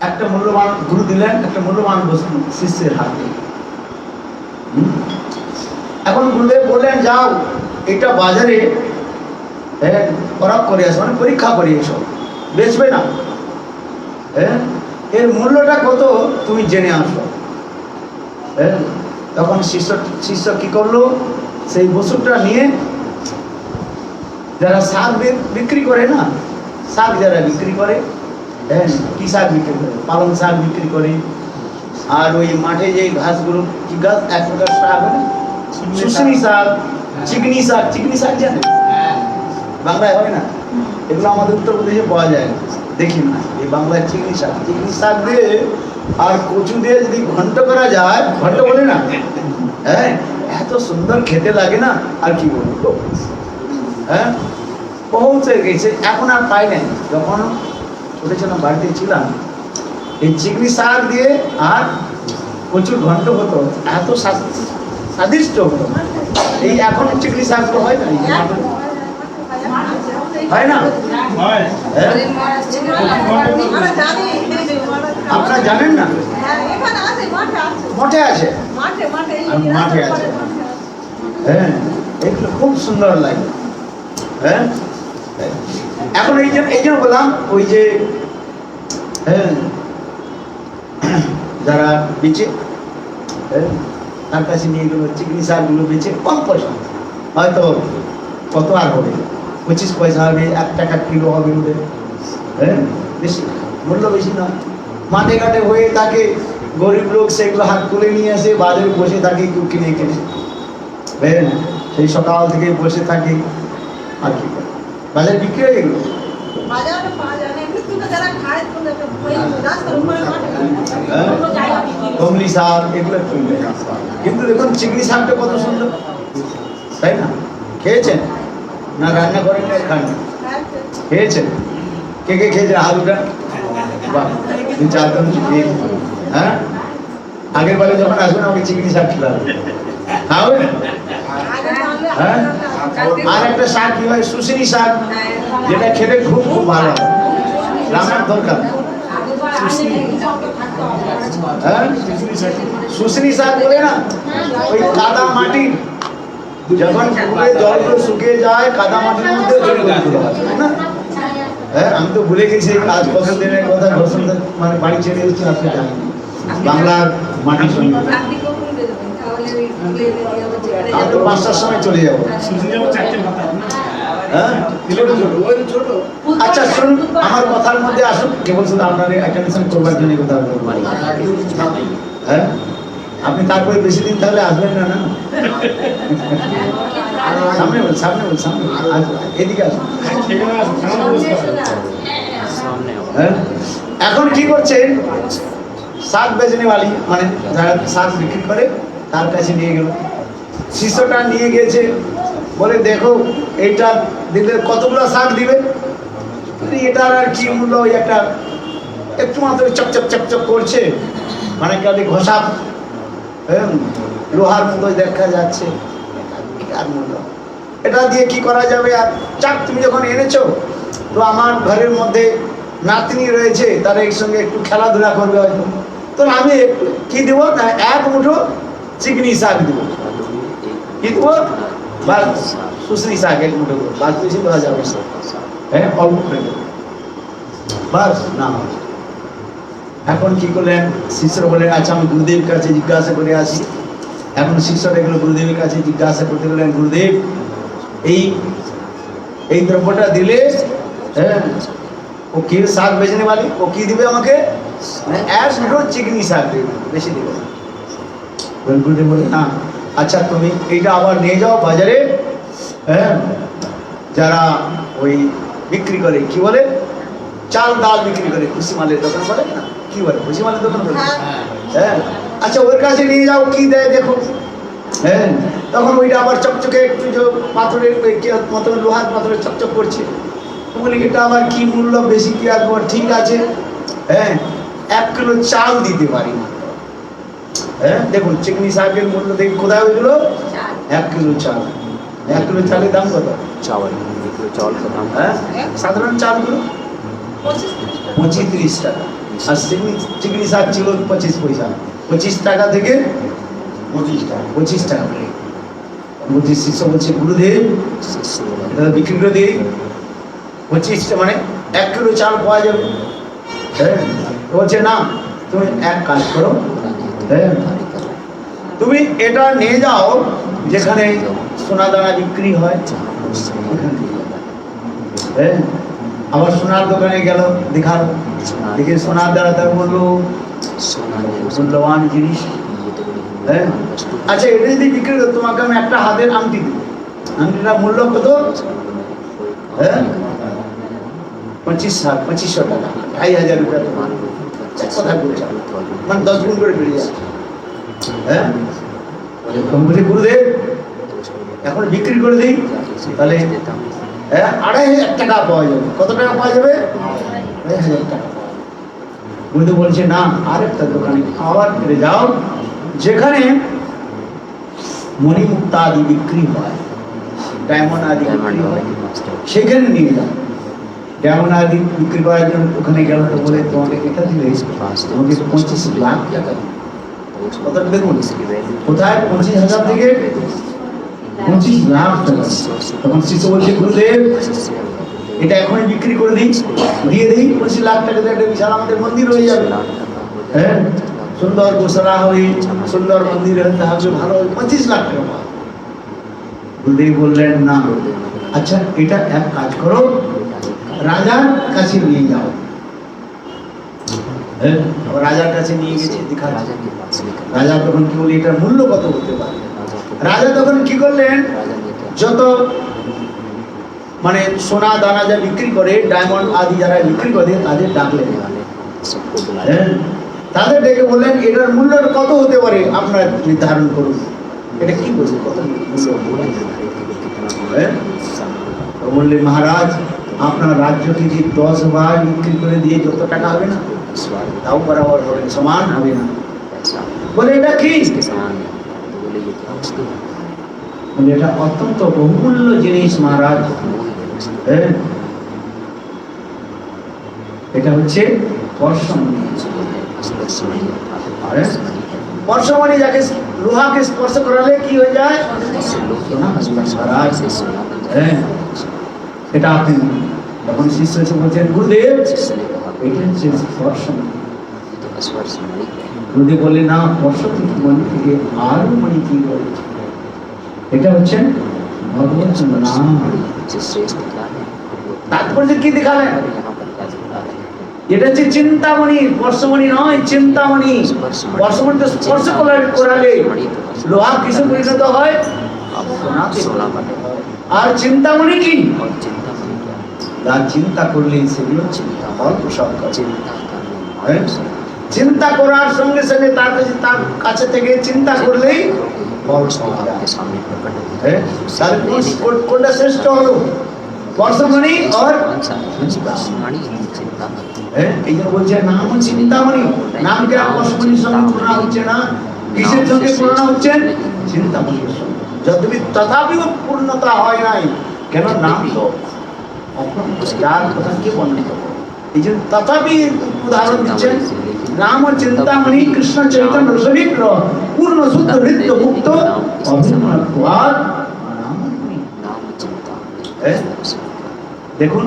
একটা মূল্যবান গুরু দিলেন একটা মূল্যবান বস্তু শিষ্যের হাতে। এখন গুরুদেব বললেন যাও এটা বাজারে পরাগ করে আসো, মানে পরীক্ষা করে এসো, বেচবে না, এর মূল্যটা কত তুমি জেনে আসো। তখন শিষ্য কি করলো, সেই বস্তুটা নিয়ে যারা শাক বিক্রি করে না, শাক যারা বিক্রি করে, কি শাক বিক্রি করে, পালং শাক বিক্রি করে, আর ওই মাঠে যে ঘাসগুলো কি গাছ এক প্রকার শাক, শুশনি শাক, চিকনি শাক, চিকনি শাক জানেন বাংলায় হয় না, এগুলো আমাদের উত্তরপ্রদেশে পাওয়া যায় না, দেখি না। এই বাংলায় চিকনি শাক দিয়ে আর কচু দিয়ে যদি ঘন্ট করা যায়, ঘন্ট বলে না, এত সুন্দর খেতে লাগে না, আর কি বলবো। পৌঁছে গেছে, এখন আর পাই নাই। যখন ছোট ছিলাম বাড়িতে ছিলাম, এই চিকনি শাক দিয়ে আর কচুর ঘন্ট হতো, এত স্বাদিষ্ট হতো। এই এখন চিকনি শাক তো হয় না, হয় না, আপনারা জানেন না, মঠে আছে, মাঠে আছে, এগুলো খুব সুন্দর লাগে। এখন এই জন্য বললাম, ওই যে যারা বেচে তার কাছে নিয়ে গেলো চিকনি শাকগুলো বেচে কম পয়সা, হয়তো কত আর হবে, 25 পয়সা হবে, 1 টাকা কিলো হবে ওদের, বেশি মূল্য বেশি নয়। মাঠে ঘাটে হয়ে থাকে, গরিব লোক সেগুলো হাত তুলে নিয়ে আসে, বাজারে বসে থাকে কেউ কিনে কিনে, সেই সকাল থেকে বসে থাকে, আর কি করে বাজারে বিক্রি হয়ে গেলো। কমলি শাক এগুলো কিন্তু দেখুন চিকনি শাকটা কত সুন্দর, তাই না? খেয়েছেন না? রান্না করেন না, খান, খেয়েছেন? কে কে খেয়েছেন আলুটা? বাহ, 2-4 জন খেয়ে। আগের বারে যখন আসবেন আমাকে চিকনি শাক খেলাম, খাবেন? আর একটা শাক কি হয়, শুশনি শাক, যেটা খেলে খুব খুব ভালো, রান্নার দরকার। শুশনি শাক বলে না, ওই কাদা মাটি, যখন জলগুলো শুকিয়ে যায়, কাদা মাটির মধ্যে আমি তো ভুলে গেছি আজ কত দিনের কথা, মানে বাড়ি ছেড়ে এসেছি, আপনি জানেন বাংলার মাটির সঙ্গে। আমি তো 5টার সময় চলে যাবো। আচ্ছা শুনুন, আমার কথার মধ্যে আসুন, কেবল শুধু আপনার অ্যাটেনশন করবার জন্য কথা বলবো। আপনি তারপরে বেশি দিন তাহলে আসবেন না, না সামনে বল, সামনে বল, সামনে এদিকে আসুন। এখন কি করছেন, শাক বেচনে বালি, মানে যারা শাক বিক্রি করে তার কাছে নিয়ে গেল। শিষ্যটা নিয়ে গেছে, বলে দেখো এইটা দিলে কতগুলো শাক দিবে, এটার আর কি মূল্য, ওই একটা একটু মাত্র চকচক চকচক করছে, মানে কালি ঘষা লোহার মতো দেখা যাচ্ছে, আর মূল্য এটা দিয়ে কি করা যাবে? আর চাক তুমি যখন এনেছো, তো আমার ঘরের মধ্যে নাতনি রয়েছে, তারা এর সঙ্গে একটু খেলাধুলা করবে হয়তো, তো আমি একটু কি দেবো না, 1 মুঠো চিকনি শাক দেবো, কি দেবো, বা শুশনি শাক 1 মুঠো দেবো, বাস বেশি দেওয়া যাবে, অল্প করে দেবো, বাস না। এখন কি করলেন, শিষ্যরা বলে আচ্ছা আমি গুরুদেবের কাছে জিজ্ঞাসা করে আসি। এখন শিষ্যরা এগুলো গুরুদেবের কাছে জিজ্ঞাসা করতে গেলেন, গুরুদেব এই দ্রব্যটা দিলে ও কি শাক বেচনে বালি, ও কি দিবে আমাকে? 1 মুঠো চিকনি শাক দেবে, বেশি দেবে না। গুরুদেব বলে না, আচ্ছা তুমি এইটা আবার নিয়ে যাও বাজারে, যারা ওই বিক্রি করে, কি বলে, চাল ডাল বিক্রি করে, খুশি মালের দোকান বলে না, কি বলে, খুশি মালের দোকান বলে, আচ্ছা ওর কাছে নিয়ে যাও, কি দেয় দেখো। তখন ওইটা আবার চকচকে একটু পাথরের মতন, লোহার পাথরের চকচক করছে। বলি এটা আবার কি মূল্য, বেশি কি আসবো, ঠিক আছে 1 কিলো চাল দিতে পারি না। দেখুন চিকনি শাকের মূল্য দেখি কোথায় হয়েছিল, 1 কিলো চাল। 1 কিলো চালের দাম কত? চাল সাধারণ চালগুলো 25-30 টাকা, আর চিংড়ি শাক ছিল 25 পয়সা, 25 টাকা থেকে 25 টাকা করে। বলছি শিষ্য বলছে গুরুদেব এটা বিক্রি করে দিই, 25 মানে 1 কিলো চাল পাওয়া যাবে। হ্যাঁ, বলছে না তুমি এক কাজ করো, হ্যাঁ তুমি এটা নিয়ে যাও যেখানে সোনা দানা বিক্রি হয়। হ্যাঁ, আবার সোনার দোকানে গেল, দেখালো, দেখে সোনার দানা, তার বললো মূল্যবান জিনিস। হ্যাঁ, আচ্ছা এটা যদি বিক্রি করো তোমাকে আমি একটা হাতের আংটি দেবো। আংটিটার মূল্য কত? হ্যাঁ 2500 টাকা, 2500 রুপিয়া তোমার কথা বলছে, মানে 10 গুণ করে বেরিয়ে যাচ্ছে। হ্যাঁ, বলছি গুরুদেব এখন বিক্রি করে দিই, তাহলে 2500 টাকা পাওয়া যাবে। কত টাকা পাওয়া যাবে? 2500 টাকা। গুরুদেব বলছে না, আরেকটা দোকানে আবার ফিরে যাও যেখানে মণিমুক্তা আদি বিক্রি হয়, ডায়মন্ড আদি বিক্রি হয়, সেখানে নিয়ে যাও। ডায়মন্ড আদি বিক্রি করার জন্য ওখানে গেল, তো বলে তোমাকে এটা দিলে তোমাকে 25 লাখ টাকা। কত দেখুন কোথায়, 25,000 থেকে 25 লাখ টাকা। তখন শিষ্য বলছে গুরুদেব এটা এখনই বিক্রি করে দিই, দিয়ে দিই, 25 লাখ টাকা দিয়ে একটা বিশাল আমাদের মন্দির হয়ে যাবে। হ্যাঁ, সুন্দর গোসলা হয়ে সুন্দর মন্দির তাহলে ভালো, 25 লাখ টাকা পাওয়া। গুরুদেব বললেন না, আচ্ছা এটা এক কাজ করো, রাজার কাছে নিয়ে যাও। রাজার কাছে নিয়ে গেছে, রাজা তখন কি বলি এটার মূল্য কত হতে পারে। রাজা তখন কি করলেন, যত মানে সোনা দানা যা বিক্রি করে, ডায়মন্ড আদি যারা বিক্রি করে তাদের ডাকলেন। তাদের ডেকে বললেন এটার মূল্য কত হতে পারে আপনারা নির্ধারণ করুন। এটা কি বলছে, কত বললেন মহারাজ আপনার রাজ্যকে যে 10 বার বিক্রি করে দিয়ে যত টাকা হবে না তাও বরাবর হবে, সমান হবে না। বলে এটা কি? বলে এটা অত্যন্ত বহুমূল্য জিনিস মহারাজ। এটা হচ্ছে পরশমণি। পরশমণি যাকে লোহাকে স্পর্শ করালে কি হয়ে যায়? হ্যাঁ, এটা আপনি। তখন শিষ্য এসে বলছেন গুরুদেব এটা হচ্ছে পরশমণি। গুরুদেব বলে না, পরশমণি থেকে আরো মণি কি বলে, এটা হচ্ছে ভগবত নাম। তারপরে কি দেখালেন? এটা হচ্ছে চিন্তামণি, পরশমণি নয়, চিন্তামণি। পরশমণি তো স্পর্শ করালে লোহা কিসে পরিণত হয়? আর চিন্তামণি কি? যার চিন্তা করলে সেগুলো ফল প্রসব করে। চিন্তা করার সঙ্গে সঙ্গে তার কাছে থেকে চিন্তা করলেই ফল পাওয়া যায়। কোনটা শ্রেষ্ঠ হলো? পরশমণি আর এই জন্য বলছে নাম চিন্তামণি। নামকে পরশমণির সঙ্গে তুলনা হচ্ছে না, কিসের সঙ্গে তুলনা হচ্ছে? চিন্তামণির সঙ্গে। যদ্যপি তথাপিও পূর্ণতা হয় নাই, কেন নাম তো যার কথা কে বর্ণনা করবো, এই জন্য তথাপি উদাহরণ দিচ্ছেন। নাম ও চিন্তামণি কৃষ্ণ চৈতন্য রসবিগ্র পূর্ণ শুদ্ধ নিত্য মুক্ত অভিন্নত্বাৎ নামমণি। দেখুন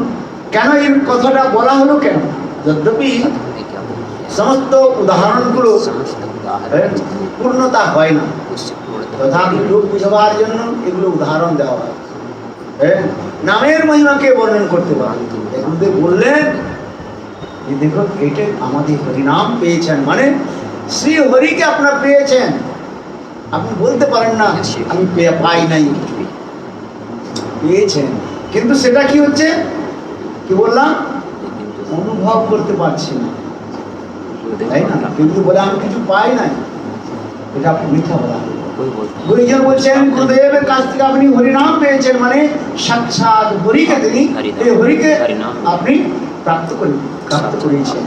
কেন এই কথাটা বলা হলো, কেন? যদ্যপি সমস্ত উদাহরণগুলো পূর্ণতা হয় না, তথাপি লোক বুঝবার জন্য এগুলো উদাহরণ দেওয়া হয়। নামের মহিমাকে বর্ণন করতে পারেন। বললেন যে দেখো এটা আমাদের হরিনাম পেয়েছেন, মানে শ্রী হরিকে আপনারা পেয়েছেন। আপনি বলতে পারেন না আমি পাই নাই, পেয়েছেন, কিন্তু সেটা কি হচ্ছে, কি বললাম, অনুভব করতে পারছি না, তাই না? কিন্তু বলে আমি কিছু পাই নাই, এটা মিথ্যা বলা। গুরুজন বলছেন গুরুদেবের কাছ থেকে আপনি হরিনাম পেয়েছেন, মানে সাক্ষাৎ হরিকে তিনি এই হরিকে আপনি প্রাপ্ত করেছেন।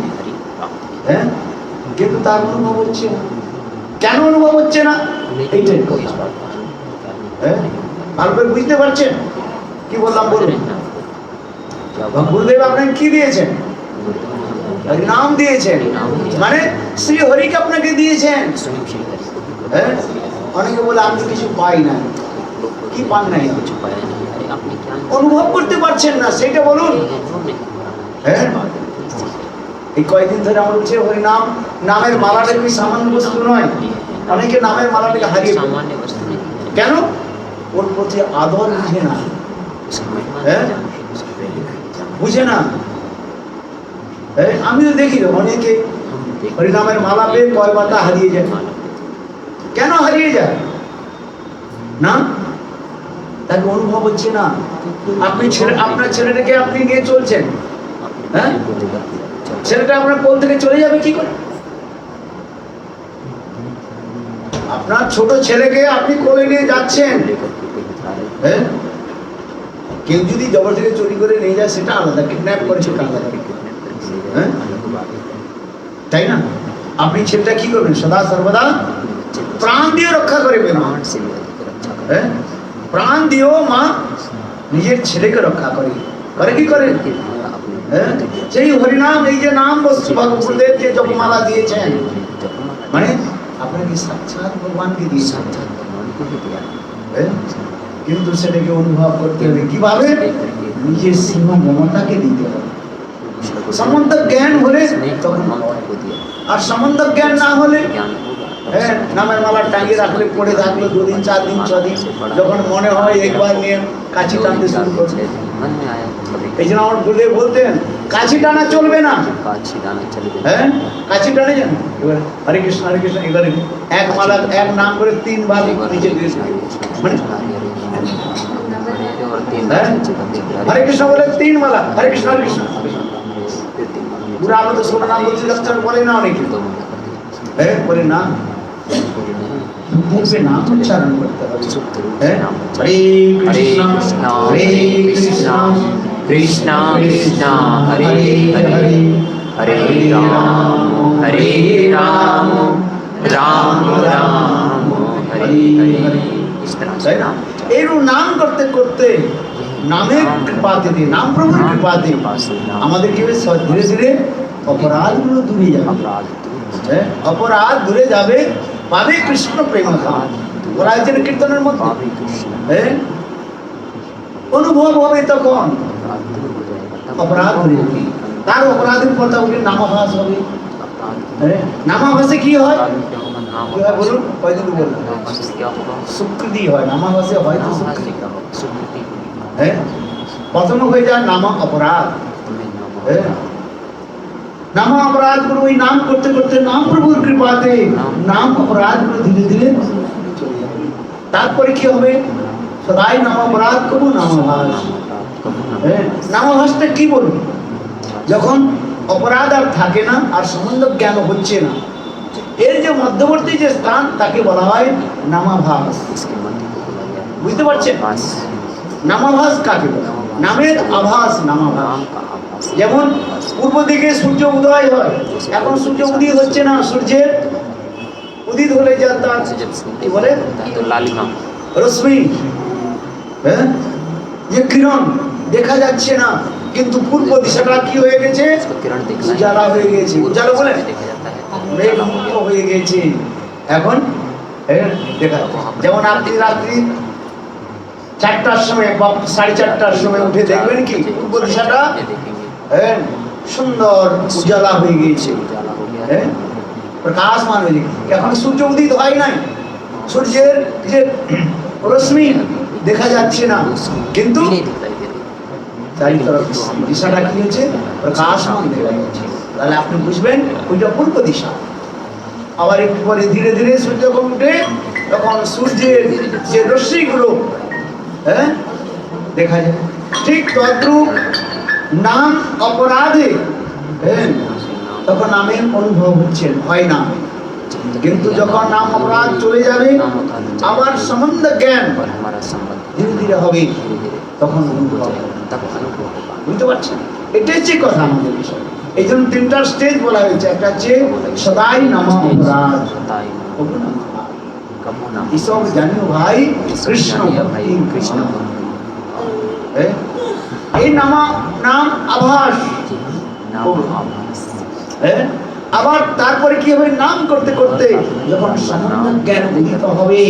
হ্যাঁ, কিন্তু তার অনুভব হচ্ছে না। কেন অনুভব হচ্ছে না? এইটাই কথা। হ্যাঁ, ভালো করে বুঝতে পারছেন কি বললাম? বলুন, গুরুদেব আপনাকে কি দিয়েছেন? হরিনাম দিয়েছেন, মানে শ্রী হরিকে আপনাকে দিয়েছেন। स्वयं श्री हरि को হ্যাঁ, অনেকে বলে আমি কিছু পাই না। কি পান নাই? कुछ पाया नहीं। अरे आपने क्या অনুভব করতে পারছেন না, সেটা বলুন। अनुभव नहीं हो रहा হ্যাঁ, এই কয়েকদিন ধরে আমার উঠছে হরিনাম, নামের মালাটা কি সামান্য বস্তু নয়। অনেকে নামের মালাটাকে হারিয়ে ফেলে। सामान्य वस्तु नहीं है। কেন? ওর প্রতি আদর বুঝে না, उसका महिमा हैं? नहीं जानते, उसका प्रेम नहीं जानते। বুঝে না। হ্যাঁ, আমিও দেখি অনেকে हम देखते হরিনামের মালা পেয়ে কয় পাতা হারিয়ে যায়। माला কেন হারিয়ে যায় না? তাকে অনুভব হচ্ছে না। আপনি আপনার ছেলেটাকে আপনি নিয়ে চলছেন, अपने हैं? को लेकर चलते ছেলেটা আপনার কোল থেকে চলে যাবে কি করে? আপনার ছোট ছেলেকে আপনি কোলে নিয়ে যাচ্ছেন, लेकर के कहीं जा रहे हैं। হ্যাঁ, কেউ যদি জবর থেকে চুরি করে নিয়ে যায় সেটা আলাদা, কিডন্যাপ করে সেটা আলাদা, हैं? अलग बात है। তাই না? আপনি ছেলেটা কি করবেন? সদা সর্বদা প্রাণ দিয়ে রক্ষা করবেন। प्राण से भी अधिक रक्षा करें। হ্যাঁ, প্রাণ দিয়েও মা নিজের ছেলেকে রক্ষা করে, করে কি করে? कि माँ अपने হ্যাঁ, पुत्र की সেই হরিনাম, এই যে নাম বস্তু ভগবানদেব যে জপমালা দিয়েছেন, जपमाला মানে আপনাকে সাক্ষাৎ ভগবানকে দিয়েছেন। साक्षात भगवान को ही दिया है। হ্যাঁ, কিন্তু সেটাকে অনুভব করতে হবে কিভাবে? নিজের সীমা মমতাকে দিতে হবে। ईश्वर को সম্বন্ধ জ্ঞান হলে स्नेह और তখন ममता को दिया। আর সম্বন্ধ জ্ঞান না হলে ज्ञान होगा হ্যাঁ, নামের মালা টাঙিয়ে রাখলে পড়ে থাকলো 2 দিন 4 দিন 6 দিন, যখন মনে হয় একবার নিয়ে কাছি টানতে শুরু করবে। मन में आया कभी এই জন্য আমার গুরুদেব বলতেন কাছি টানা চলবে না। काछी दाना चले गए। হ্যাঁ, কাছি টানে যান। এবার হরে কৃষ্ণ এবারে এক মালা এক নাম করে 3 বার নিচে দিয়ে মানে হ্যাঁ, হরে কৃষ্ণ বলে 3 মালা, হরে কৃষ্ণ হরে কৃষ্ণ। পুরো আলো তো সোনা নাম বলতে যাচ্ছে, বলে না অনেকে। হ্যাঁ, বলে না, মুখে নাম উচ্চারণ করতে হবে। হ্যাঁ, হরে কৃষ্ণ হরে কৃষ্ণ कृष्णा कृष्णा हरे हरे हरे राम राम राम हरे हरे। इस तरह से তাই না? এইরূপ নাম করতে করতে নামের কৃপাতে দিয়ে, নাম প্রভুর কৃপাতে আমাদের কি হবে? ধীরে ধীরে অপরাধগুলো দূরে যাবে। अपराध दूर हो जाए। হ্যাঁ, অপরাধ দূরে যাবে, পাবে কৃষ্ণ প্রেম ধাম। বলা হয়েছে না কীর্তনের মধ্যে। पापी कृष्ण হ্যাঁ, অনুভব হবে তখন अपराध दूर हो जाएगा। तब অপরাধ হয়ে যাবে। তার অপরাধের কথা বলে নামাভাস হবে। अपराध হ্যাঁ, নামাভাসে কি হয়? अपराध क्या होगा? नाम কি হয় বলুন, কয়দিন বলুন। नामाभास से क्या होगा? স্বীকৃতি হয়, নামাভাসে হয় তো नामाभास স্বীকৃতি। से क्या होगा? स्वीकृति होगी। হ্যাঁ, প্রথম হয়ে যায় নামা অপরাধ। तुम्हें नाम হ্যাঁ, নামা অপরাধ গুলো ওই নাম করতে করতে নাম প্রভুর কৃপাতে নাম অপরাধ গুলো ধীরে ধীরে চলে যাবে। তারপরে কি হবে? সদাই নাম অপরাধ কবু নামাভাস। হ্যাঁ, নামাভাসটা কি বলুন? যখন অপরাধ আর থাকে না আর সম্বন্ধ জ্ঞান হচ্ছে না, এর যে মধ্যবর্তী যে স্থান তাকে বলা হয় নামাভাস। इसके मध्य को बोला गया है। বুঝতে পারছেন? आभास। নামাভাস কাকে বলে? নামের আভাস নামাভাস। नाम का आभास। যেমন পূর্ব দিকে সূর্য উদয় হয়, এখন সূর্য উদিত হচ্ছে না, সূর্যের উদিত হলে যা তার जैसे जब কি सूर्य বলে होता है तो लालिमा রশ্মি, হ্যাঁ, যে কিরণ দেখা যাচ্ছে না, কিন্তু পূর্ব দিশাটা কি হয়ে গেছে? उसका किरण दिखना উজালা হয়ে গেছে। উজালা বলে देखा जाता है। মেঘমুক্ত হয়ে গেছে এখন। হ্যাঁ, দেখা যাচ্ছে। যেমন আপনি রাত্রি 4টার সময় বা 4:30টার সময় উঠে দেখবেন কি পূর্ব দিশাটা ये देखेंगे হ্যাঁ সুন্দর উজালা হয়ে গেছে। उजाला हो गया হ্যাঁ, প্রকাশমান হয়ে গেছে। এখন সূর্য উদিত হয় নাই, সূর্যের যে রশ্মি দেখা যাচ্ছে না, কিন্তু भी नहीं दिखाई दे रही। চারিতরফ দিশাটা কি হচ্ছে? প্রকাশমান দেখা যাচ্ছে। তাহলে আপনি বুঝবেন ওইটা পূর্ব দিশা। আবার একটু পরে ধীরে ধীরে সূর্য যখন উঠে তখন সূর্যের যে রশ্মিগুলো হ্যাঁ দেখা যায়। ঠিক তদ্রূপ নাম অপরাধে হ্যাঁ তখন নামের অনুভব হচ্ছে, হয় না। কিন্তু যখন নাম অপরাধ চলে যাবে আবার সম্বন্ধ জ্ঞান और हमारा संबंध ধীরে ধীরে হবে, धीरे धीरे তখন অনুভব हो হবে। जाएगा। तब अनुभव होगा। বুঝতে পারছেন? এটাই হচ্ছে কথা আমাদের বিষয়। এই জন্য 3টা স্টেজ বলা হয়েছে। একটা হচ্ছে সদাই নাম অপরাধ, सताई नाम, কবু নাম कबू नाम, এসব জানিও ভাই কৃষ্ণ जानिए ভক্তি भाई कृष्ण হ্যাঁ, এই নাম আভাস। হ্যাঁ আবার তারপরে কি হবে নাম করতে করতে যখন সম্বন্ধ জ্ঞান উদিত হবে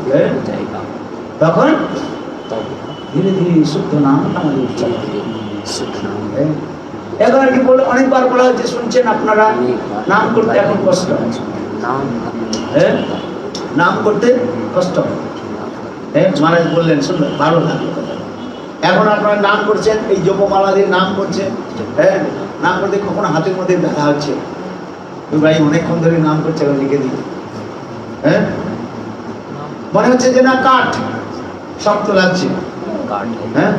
হ্যাঁ, তখন ধীরে ধীরে শুদ্ধ নাম আমাদের উচ্চারণ হবে। হ্যাঁ, এখন আর কি বলে অনেকবার বলা হচ্ছে শুনছেন আপনারা নাম করতে এখন কষ্ট হয়। হ্যাঁ নাম করতে কষ্ট হয়। হ্যাঁ মহারাজ বললেন শুনলেন ভালো লাগলো কথাটা। এখন আপনারা নাম করছেন এই জপমালা দিয়ে নাম করছেন হ্যাঁ নাম করতে কখনো হাতের মধ্যে ব্যথা হচ্ছে ইব্রাহিম অনেকক্ষণ ধরে নাম করছে এখন লিখে দিই হ্যাঁ মনে হচ্ছে যে না কাঠ শক্ত লাগছে হ্যাঁ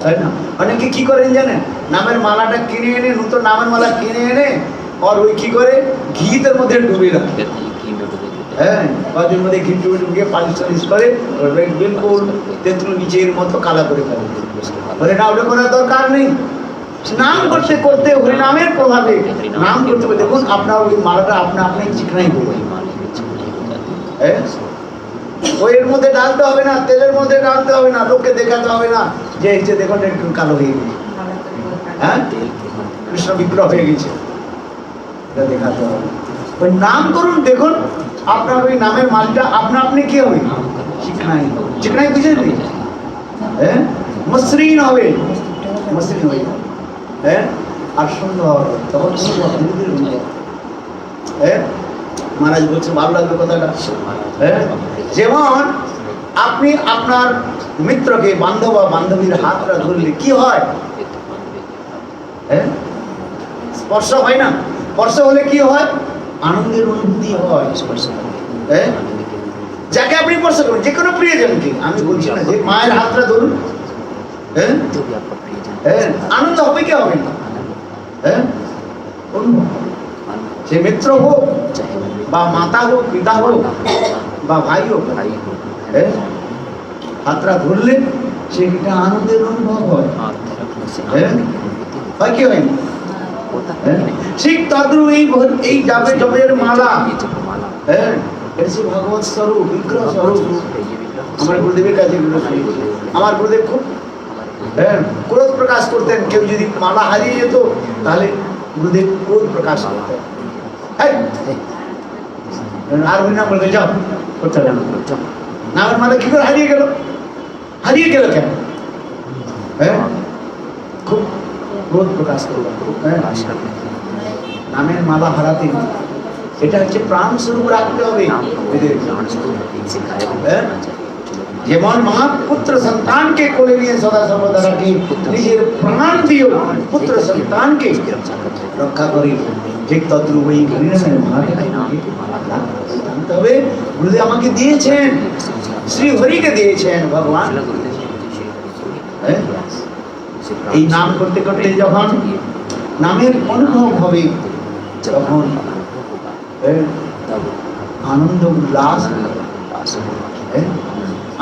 তাই না অনেকে কি করেন জানেন নামের মালাটা কিনে এনে নতুন নামের মালা কিনে এনে আর ওই কি করে ঘিতের মধ্যে ডুবে রাখে হ্যাঁ বাজের মধ্যে ঘি ডুবিয়ে পালিশ টালিশ করে বিলকুল তেঁতুল নিচের মতো কালা করে ফেলে বলে না ওটা করার দরকার নেই নাম করতে করতে হরিনামের প্রভাবে নাম করতে করতে দেখুন আপনার ওই মালাটা আপনি চিকনাই করবেন হ্যাঁ ওইয়ের মধ্যে ডালতে হবে না তেলের মধ্যে ডালতে হবে না লোককে দেখাতে হবে না যে এই যে দেখুন একটু কালো হয়ে গেছে হ্যাঁ কৃষ্ণ বিগ্রহ হয়ে গেছে এটা দেখাতে হবে ওই নাম করুন দেখুন আপনার ওই নামের মালটা আপনি কি হবে চিকনাই চিকনাই বুঝেন হ্যাঁ মসৃণ হবে মসৃণ হবে হ্যাঁ আর সুন্দর হবে তখন ধীরে ধীরে অনুভব হ্যাঁ মহারাজ বলছে ভালো লাগলো কথাটা হ্যাঁ যেমন আপনি আপনার মিত্রকে বান্ধব বা বান্ধবীর হাতটা ধরলে কি হয় হ্যাঁ স্পর্শ হয় না স্পর্শ হলে কি হয় আনন্দের অনুভূতি হয় হ্যাঁ যাকে আপনি স্পর্শ করুন যে কোনো প্রিয়জনকে আমি বলছি না যে মায়ের হাতটা ধরুন হ্যাঁ হ্যাঁ আনন্দ হবে কি হবে না হ্যাঁ অনুভব সে মিত্র হোক বা মাতা হোক পিতা হোক বা ভাই হোক হ্যাঁ হাতটা ধরলে সেটা আনন্দের অনুভব হয় হ্যাঁ হয় কি হয় না ঠিক তদ্রু এই যাবে জবের মালা হ্যাঁ এটা সে ভগবত স্বরূপ বিগ্রহ স্বরূপ আমার গুরুদেবের কাছে আমার গুরুদেব খুব হ্যাঁ ক্রোধ প্রকাশ করতেন কেউ যদি মালা হারিয়ে যেত তাহলে গুরুদেব ক্রোধ প্রকাশ করতেন আর হরিনাম বলতে যাও করতে হবে না আমার মালা কি করে হারিয়ে গেল কেন হ্যাঁ খুব ক্রোধ প্রকাশ করবেন নামের মালা হারাতে এটা হচ্ছে প্রাণ স্বরূপ রাখতে হবে যেমন মা পুত্র সন্তানকে কোলে নিয়ে সদা সর্বদা রাখি নিজের প্রাণ দিও পুত্র সন্তানকে রক্ষা করি ঠিক তদ্রূপ এই হরিনামের মালাকে জানতে হবে গুরুদেব আমাকে দিয়েছেন শ্রী হরিকে দিয়েছেন ভগবান এই নাম করতে করতে যখন নামের অনুভব হবে তখন আনন্দ উল্লাস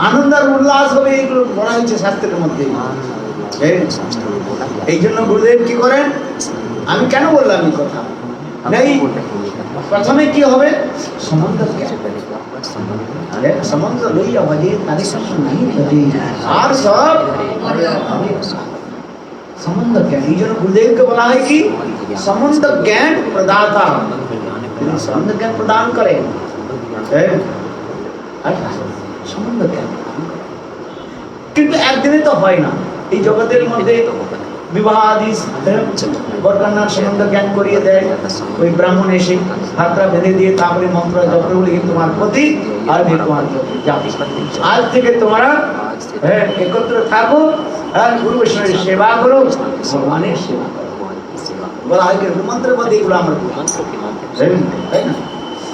আনন্দ আর উল্লাস হবে এইগুলো বলা হয়েছে শাস্ত্রের মধ্যে এই জন্য গুরুদেব কি করেন আমি কেন বললাম এই কথা নেই প্রথমে কি হবে সম্বন্ধ লইয়া বাজে তাদের नहीं बजे আর সব संबंध ज्ञान এই জন্য गुरुदेव को बोला है कि संबंध ज्ञान प्रदाता संबंध ज्ञान प्रदान करे संबंध ज्ञान কিন্তু একদিনে তো হয় না এই জগতের মধ্যে বিবাহ আদি বরকন্যার সম্বন্ধ জ্ঞান করিয়ে দেয় ওই ব্রাহ্মণ এসে হাতটা বেঁধে দিয়ে তারপরে মন্ত্র জপ বলে তোমার প্রতি আর তোমার আজ থেকে তোমরা একত্র থাকো আর গুরু বৈষ্ণবের সেবা করো ভগবানের সেবা বলা হয় কিন্তু মন্ত্রের মধ্যে এগুলো আমরা তাই না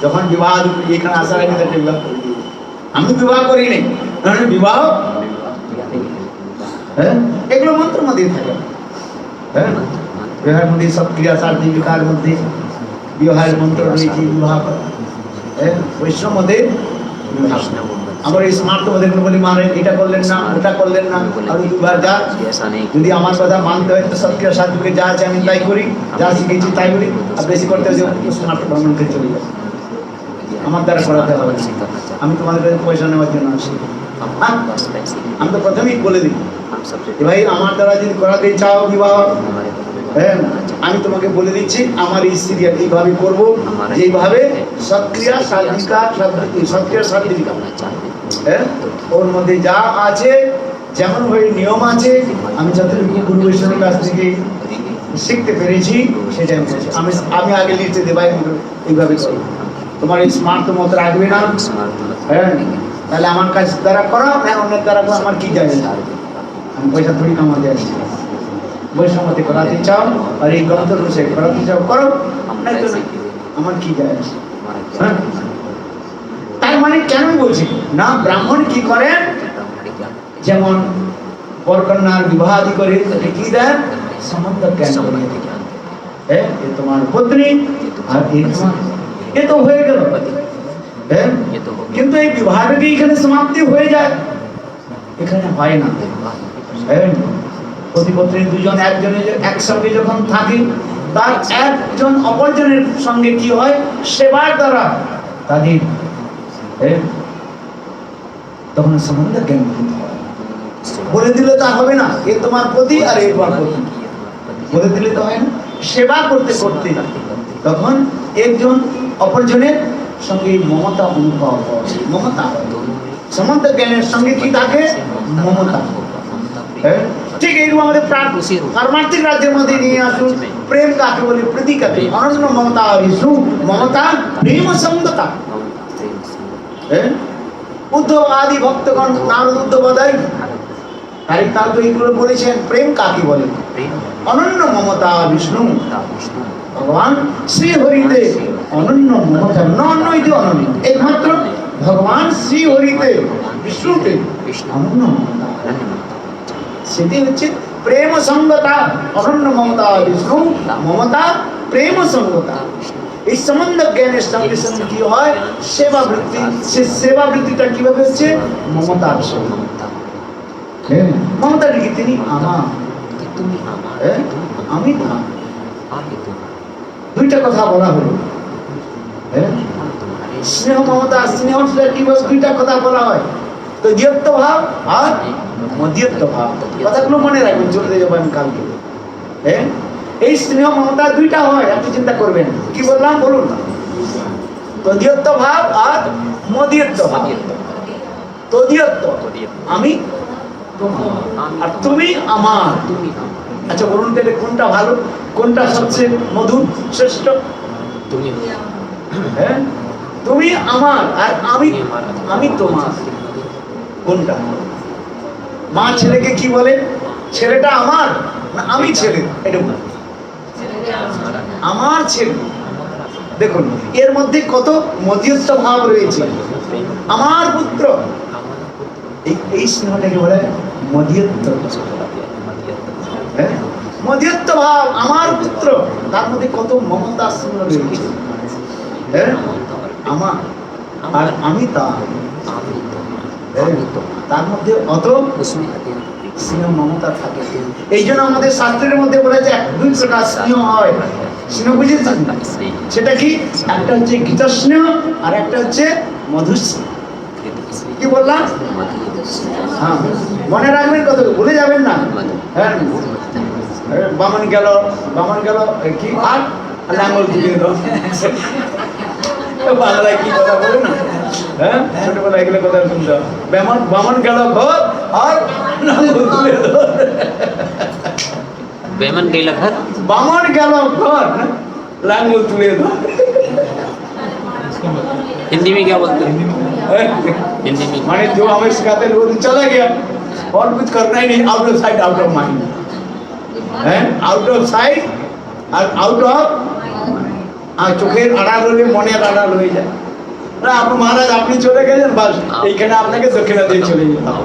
যখন বিবাহ এখানে আসার আগে বিবাহ করে দিই আমি বিবাহ করি নাই কারণ বিবাহ এগুলো মন্ত্রের মধ্যেই থাকে হ্যাঁ বিবাহের মধ্যে সব ক্রিয়াচার জীবিকার মধ্যে বিবাহের মন্ত্র রয়েছে বিবাহ বৈষ্ণব মধ্যে আমার এই স্মার্ট মধ্যে কোনো বলি মারেন এটা করলেন না ওটা করলেন না আমি দুবার যা যদি আমার কথা মানতে হয় তো সবকে সাথে যা আছে আমি তাই করি যা শিখেছি তাই করি আর বেশি করতে হবে স্মার্ট ভ্রমণকে চলে যাবে আমার দ্বারা করাতে হবে আমি তোমাদের কাছে পয়সা নেওয়ার জন্য আসি আমি তো প্রথমেই বলে দিই ভাই আমার দ্বারা যদি করাতে চাও বিবাহ হ্যাঁ, আমি তোমাকে বলে দিচ্ছি আমার এই সিরিয়াল এইভাবে করবো, যেইভাবে সক্রিয়া সাধিকা সক্রিয়া সাধিকা, হ্যাঁ, ওর মধ্যে যা আছে যেমন ওই নিয়ম আছে আমি যতটুকু গুরু বৈষ্ণবের কাছ থেকে শিখতে পেরেছি সেটাই আমি বলছি। আমি আগে লিখতে দেবো এইভাবে করো, তোমার এই স্মার্ট মত রাখবে না, হ্যাঁ, তাহলে আমার কাজ দ্বারা করো, হ্যাঁ, অন্যের দ্বারা করো, আমার কি যায় না, আমি পয়সা থোড়ি কামাতে আসছি। বৈষ্ণবতে করাতে চাও আর এই গ্রন্থ অনুসারে করাতে চাও করো, আমার কি যায় আসে, হ্যাঁ। তার মানে কেন বলছি না, ব্রাহ্মণ কি করেন, যেমন বরকন্যার বিবাহ আদি করে তাকে কি দেন, সম্বন্ধ জ্ঞান করিয়ে দেন, হ্যাঁ, এ তোমার পত্নী আর এই তোমার, এ তো হয়ে গেল, হ্যাঁ। কিন্তু এই বিবাহটা কি এখানে সমাপ্তি হয়ে যায়, এখানে হয় না, হ্যাঁ। পতি পত্নী দুজন একসঙ্গে যখন থাকে, তার একজন অপরজনের সঙ্গে কি হয়, সেবার দ্বারা তাদের, হ্যাঁ, তখন সম্বন্ধ জ্ঞান বলে দিলে তা হবে না, এ তোমার পতি আর এ তোমার পতি বলে দিলে তো হয় না। সেবা করতে করতে তখন একজন অপরজনের সঙ্গে মমতা অনুভব হয়, মমতা সম্বন্ধ জ্ঞানের সঙ্গে কি থাকে, মমতা, হ্যাঁ। ঠিক এইরকম আমাদের পারমার্থিক রাজ্যের মধ্যে নিয়ে আসুন, প্রেম কাকে বলে, প্রীতি কাকে, অনন্য মমতা বিষ্ণু মমতা প্রেম সঙ্গতা, হ্যাঁ। উদ্ধব আদি ভক্তগণ নারদ উদ্ধবদাই তার তো এইগুলো বলেছেন, প্রেম কাকে বলে, অনন্য মমতা বিষ্ণু ভগবান শ্রী হরিতে অনন্য মমতা, অন্য ইতি অনন্য, একমাত্র ভগবান শ্রী হরিতে বিষ্ণুতে অনন্য মমতা, সেটি হচ্ছে প্রেম সঙ্গতা, অনন্য মমতা বিষ্ণু মমতা প্রেম সঙ্গতা। এই সম্বন্ধ জ্ঞানের সঙ্গে সঙ্গে কি হয়, সেবা বৃত্তি, সে সেবা বৃত্তিটা কিভাবে হচ্ছে, মমতার সঙ্গে, হ্যাঁ। মমতা কি তিনি আমার, হ্যাঁ, আমি তার, দুইটা কথা বলা হলো, হ্যাঁ। স্নেহ মমতা, স্নেহ কিভাবে দুইটা কথা বলা হয়, তো দ্বিত্ব ভাব আর মধ্যত্ব ভাব, কথাগুলো মনে রাখবেন, চলতে যাবো আমি কালকে, হ্যাঁ। এই স্নেহ মমতা দুইটা হয়, আপনি চিন্তা করবেন, কি বললাম বলুন, তদীয়ত্ব ভাব আর মদীয়ত্ব ভাব। তদীয়ত্ব আমি তোমার আর তুমি আমার, আচ্ছা বলুন তাহলে কোনটা ভালো, কোনটা সবচেয়ে মধুর শ্রেষ্ঠ, তুমি, হ্যাঁ, তুমি আমার আর আমি তোমার, কোনটা? মা ছেলেকে কি বলে, ছেলেটা আমার না আমি ছেলে, এটা আমার ছেলে, দেখুন এর মধ্যে কত মধ্যস্থ ভাব রয়েছে, আমার পুত্র, এই স্নেহটাকে বলে মধ্যস্থ, হ্যাঁ, মধ্যস্থ ভাব, আমার পুত্র, তার মধ্যে কত মমতা স্নেহ রয়েছে, হ্যাঁ, আমার আর আমি তার, তার মধ্যে অত স্নেহ মমতা থাকে। এই জন্য আমাদের শাস্ত্রের মধ্যে বলেছে দুই প্রকার স্নেহ হয়, স্নেহ বুঝেছেন, সেটা কি, একটা হচ্ছে গীতা স্নেহ আর একটা হচ্ছে মধুর স্নেহ। কি বললাম, হ্যাঁ মনে রাখবেন, কত ভুলে যাবেন না, হ্যাঁ। বামন গেল কি আর লাঙ্গল তুলে দাও, বাংলায় কি কথা বলে না, হ্যাঁ, ছোটবেলায় এগুলো কথা শুনতে, বামন গেল ঘর আর লাঙ্গল তুলে দাও, बेमन गई घर, बामन गया घर लांगल तुले दो। हिंदी में क्या बोलते हैं, हिंदी में माने जो हमें सिखाते हैं वो चला गया, और कुछ करना ही नहीं, out of sight out of mind, हैं, आउट ऑफ साइट और आउट ऑफ চোখের আড়াল হলে মনের আড়াল হয়ে যায়। আপনি মহারাজ আপনি চলে গেলেন, বাস এইখানে আপনাকে দক্ষিণা দিয়ে চলে যেতে হবে।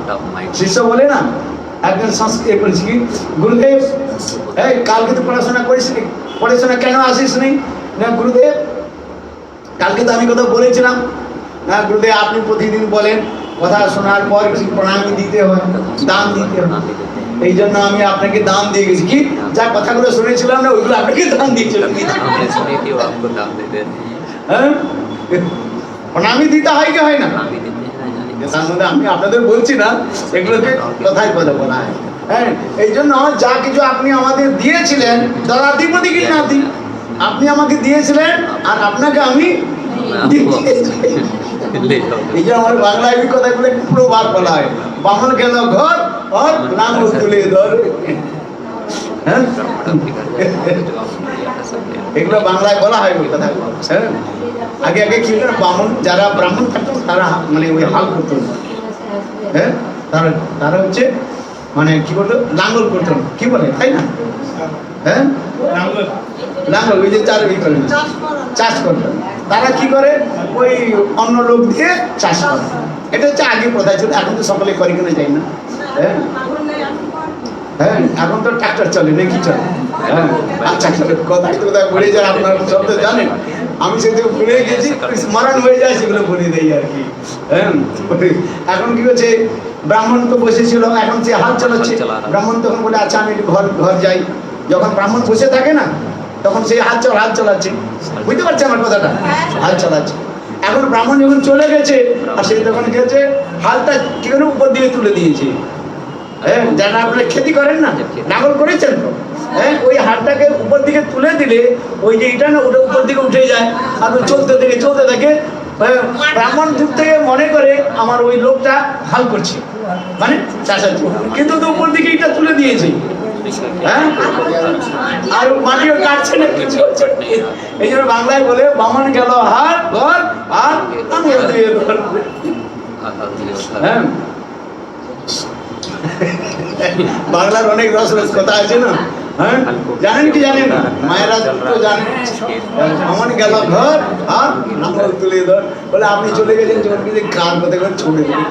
শিষ্য বলে না, একজন সংস্কৃত বলছি কি, গুরুদেব এই কালকে তো পড়াশোনা করিস, পড়াশোনা কেন আসিস নি? না গুরুদেব কালকে তো আমি কথা বলেছিলাম, না গুরুদেব আপনি প্রতিদিন বলেন কথা শোনার পর প্রণামী দিতে হয়, দান দিতে হয়, এই জন্য আমি আপনাকে দান দিয়ে গেছি। কি যা কথাগুলো শুনেছিলাম না ওইগুলো আপনাকে দান দিয়েছিলাম, হ্যাঁ প্রণামী দিতে হয় কি হয় না? তার মধ্যে আমি আপনাদের বলছি না, এগুলোকে কথায় কথা বলা হয়। হ্যাঁ, এই জন্য যা কিছু আপনি আমাদের দিয়েছিলেন, দলাধিপতি কি নাতি, আপনি আমাকে দিয়েছিলেন আর আপনাকে আমি দিয়েছি। এই যে আমার বাংলায় ওই কথাগুলো পুরো বার বলা হয়, বামন গেল ঘর আর লাঙল তুলে ধর। হ্যাঁ, এগুলো বাংলায় বলা হয় ওই কথা। হ্যাঁ, আগে আগে কি হতো, বামন যারা ব্রাহ্মণ থাকতো তারা মানে ওই হাল করতো। হ্যাঁ, তারা তারা হচ্ছে মানে কি বলতো, লাঙ্গল করতো, কি বলে তাই না? হ্যাঁ, লাঙ্গল ওই যে চার ই করে চাষ করতো। তারা কি করে, ওই অন্য লোক দিয়ে চাষ করে। এটা হচ্ছে আগে প্রথা ছিল, এখন তো সকলে করে কিনা যায় না। হ্যাঁ হ্যাঁ, এখন তো ট্রাক্টর চলে নাকি চলে। হ্যাঁ, আচ্ছা কোথায় কোথায় ভুলে যায় আপনার সব তো জানেন, আমি সেগুলো ভুলে গেছি, স্মরণ হয়ে যায় সেগুলো বলে দেই আর কি। হ্যাঁ, এখন কি হচ্ছে, ব্রাহ্মণ তো বসেছিল, এখন সে হাল চালাচ্ছে। ব্রাহ্মণ তখন বলে আচ্ছা আমি একটু ঘর ঘর যাই। যখন ব্রাহ্মণ বসে থাকে না, তখন সে হাল চালাচ্ছে, বুঝতে পারছে আমার কথাটা, হাল চালাচ্ছে। এখন ব্রাহ্মণ যখন চলে গেছে, আর সে তখন গেছে হালটা কি করে উপর দিকে তুলে দিয়েছে। হ্যাঁ, যারা আপনারা খেতি করেন না, লাঙ্গল করেছেন তো, হ্যাঁ, ওই হালটাকে উপর দিকে তুলে দিলে ওই যে এটা না, ওটা উপর দিকে উঠে যায়, আর ওই চলতে থাকে। ব্রাহ্মণ দূর থেকে মনে করে আমার ওই লোকটা হাল করছে, মানে চাষাচ্ছে, কিন্তু তো উপর দিকে এটা তুলে দিয়েছে। হ্যাঁ, আর মাটিও কাটছে না, কিছু হচ্ছে না। এই জন্য বাংলায় বলে বামন গেল হাট ঘর আর লাঙ্গল দিয়ে ধর। হ্যাঁ, বাংলার অনেক রস কথা আছে না। হ্যাঁ, জানেন কি জানেন, মায়েরা তো জানেন। আমার গেল ঘর আর লাঙ্গল তুলে ধর, বলে আপনি চলে গেছেন যখন কিছু কার কথা করে ছড়ে দেবে।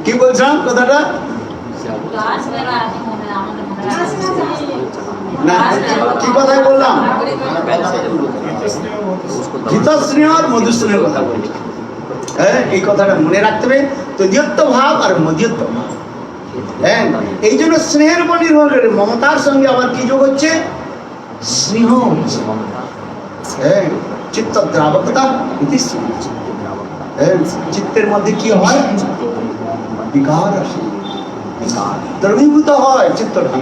কি বলছিলাম কথাটা না, কি কথাই বললাম, ঘৃতস্নেহ আর মধুস্নেহের কথা বলছি। হ্যাঁ, এই কথাটা মনে রাখতে হবে, তদীয়ত্ব ভাব আর মদীয়ত্ব ভাব। হ্যাঁ, এই জন্য স্নেহের উপর নির্ভর করে মমতার সঙ্গে আবার কি যোগ হচ্ছে, স্নেহ হচ্ছে। হ্যাঁ, চিত্ত দ্রাবকতা, চিত্তের মধ্যে কি হয়, বিকার আসে, দ্রবীভূত হয় চিত্তটি।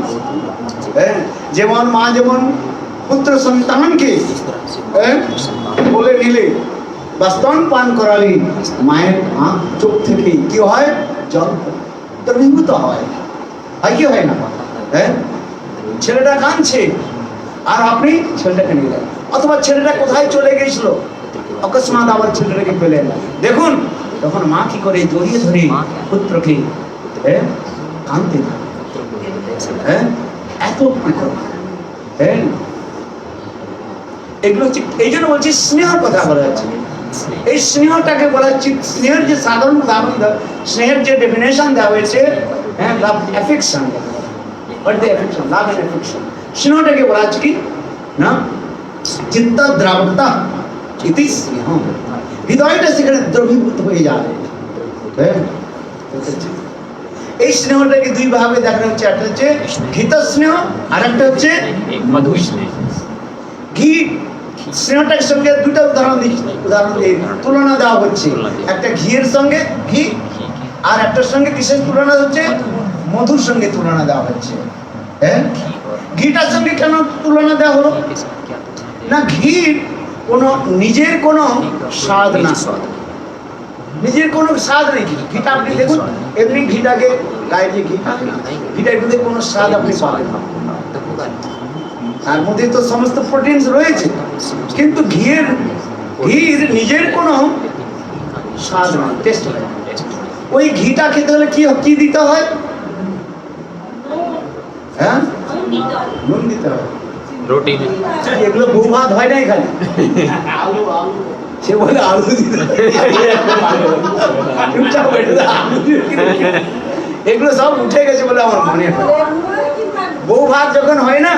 হ্যাঁ, যেমন মা যেমন পুত্র সন্তানকে বলে নিলে বা স্তন পান করালে মায়ের চোখ থেকে কি হয়, জল দ্রবীভূত হয়, কি হয় না? হ্যাঁ, ছেলেটা কাঁদছে আর আপনি ছেলেটাকে নিয়ে যান, অথবা ছেলেটা কোথায় চলে গেছিল, অকস্মাৎ আবার ছেলেটাকে পেলেন, দেখুন তখন মা কি করে জড়িয়ে ধরে পুত্রকে কাঁদতে থাকে। হ্যাঁ, এত হ্যাঁ, এগুলো হচ্ছে, এই জন্য বলছি স্নেহের কথা বলা যাচ্ছে। এই স্নেহটাকে বলা হচ্ছে, স্নেহের যে সাধারণ উদাহরণ, স্নেহের যে ডেফিনেশন দেওয়া হয়েছে, হ্যাঁ, love affection, what the affection, love and affection. স্নেহটাকে বলা হচ্ছে কি না, চিত্ত দ্রাবকতা ইতি স্নেহ, হৃদয়টা সেখানে দ্রবীভূত হয়ে যায়। হ্যাঁ, এই স্নেহটাকে দুই ভাবে দেখানো হচ্ছে, একটা হচ্ছে ঘৃত স্নেহ আর একটা হচ্ছে মধু স্নেহ। ঘি স্নেহটার সঙ্গে দুটা উদাহরণ দিয়ে তুলনা দেওয়া হচ্ছে, একটা ঘিয়ের সঙ্গে ঘি, আর একটার সঙ্গে কিসের তুলনা হচ্ছে, মধুর সঙ্গে তুলনা দেওয়া হচ্ছে। হ্যাঁ, ঘিটার সঙ্গে কেন তুলনা দেওয়া হলো না, ঘির কোনো নিজের কোনো স্বাদ না, নিজের কোনো স্বাদ নেই। ঘিটা আপনি দেখুন, এমনি ঘিটাকে গায়ে যে ঘি, ঘিটার মধ্যে কোনো স্বাদ আপনি পাবেন না, তার মধ্যে তো সমস্ত প্রোটিনস রয়েছে, কিন্তু ঘির নিজের কোনো স্বাদ নেই, টেস্ট হয়। ওই ঘিটা খেতে হলে কি দিতে হয়, হ্যাঁ, নুন দিতে হয়, রুটি, এগুলো বউ ভাত হয় নাই খালি, সে বলে আলু দিতে, এগুলো সব উঠে গেছে বলে আমার মনে হয়। বউ ভাত যখন হয় না,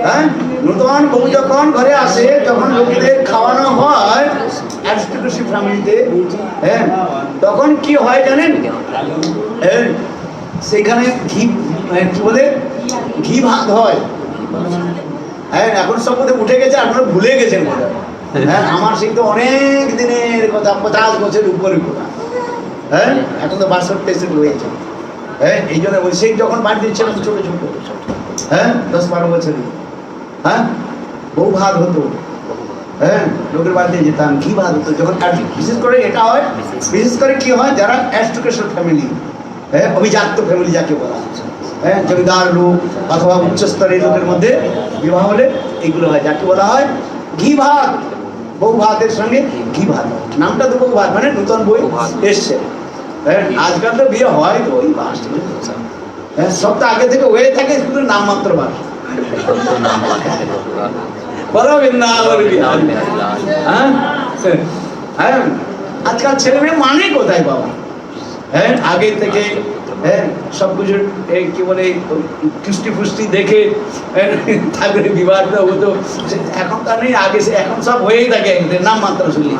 হ্যাঁ, নতুন বউ যখন ঘরে আসে, যখন লোকেদের খাওয়ানো হয় অ্যারিস্টোক্রেসি ফ্যামিলিতে, হ্যাঁ, তখন কি হয় জানেন, সেখানে ঘি, কি বলে, ঘি ভাত হয়। হ্যাঁ, এখন সব মধ্যে উঠে গেছে, আপনারা ভুলে গেছেন। হ্যাঁ আমার সেই তো অনেক দিনের কথা, 50 বছরের উপরে কথা। হ্যাঁ এখন তো 62 রয়েছে। হ্যাঁ এই জন্য বলছি, সেই যখন বাড়িতে ছিলাম ছোট ছোট, হ্যাঁ 10-12 বছরের, হ্যাঁ বউ ভাত হতো, হ্যাঁ লোকের বাড়িতে যেতাম, ঘি ভাত হতো যখন। আর বিশেষ করে এটা হয়, বিশেষ করে কি হয় যারা অ্যারিস্টোক্রেট ফ্যামিলি, হ্যাঁ অভিজাত্য ফ্যামিলি যাকে বলা হয়, হ্যাঁ জমিদার লোক অথবা উচ্চস্তরের লোকের মধ্যে বিবাহ হলে এইগুলো হয়, যাকে বলা হয় ঘি ভাত। বউ ভাতের সঙ্গে ঘি ভাত, নামটা তো বউ ভাত মানে নতুন বই এসছে। হ্যাঁ আজকাল তো বিয়ে হয় তো ওই বাস, হ্যাঁ সব তো আগে থেকে হয়ে থাকে, শুধু নাম মাত্র বাস। বলো বৃন্দাবন বিহারী। হ্যাঁ হ্যাঁ আজকাল ছেলে মেয়ে মানে কোথায় বাবা? হ্যাঁ আগে থেকে হ্যাঁ সব কিছু কি বলে কৃষ্টি ফুষ্টি দেখে তারপরে বিবাহটা হতো। এখন তার নেই, আগে এখন সব হয়েই থাকে, নাম মাত্র শুনলি।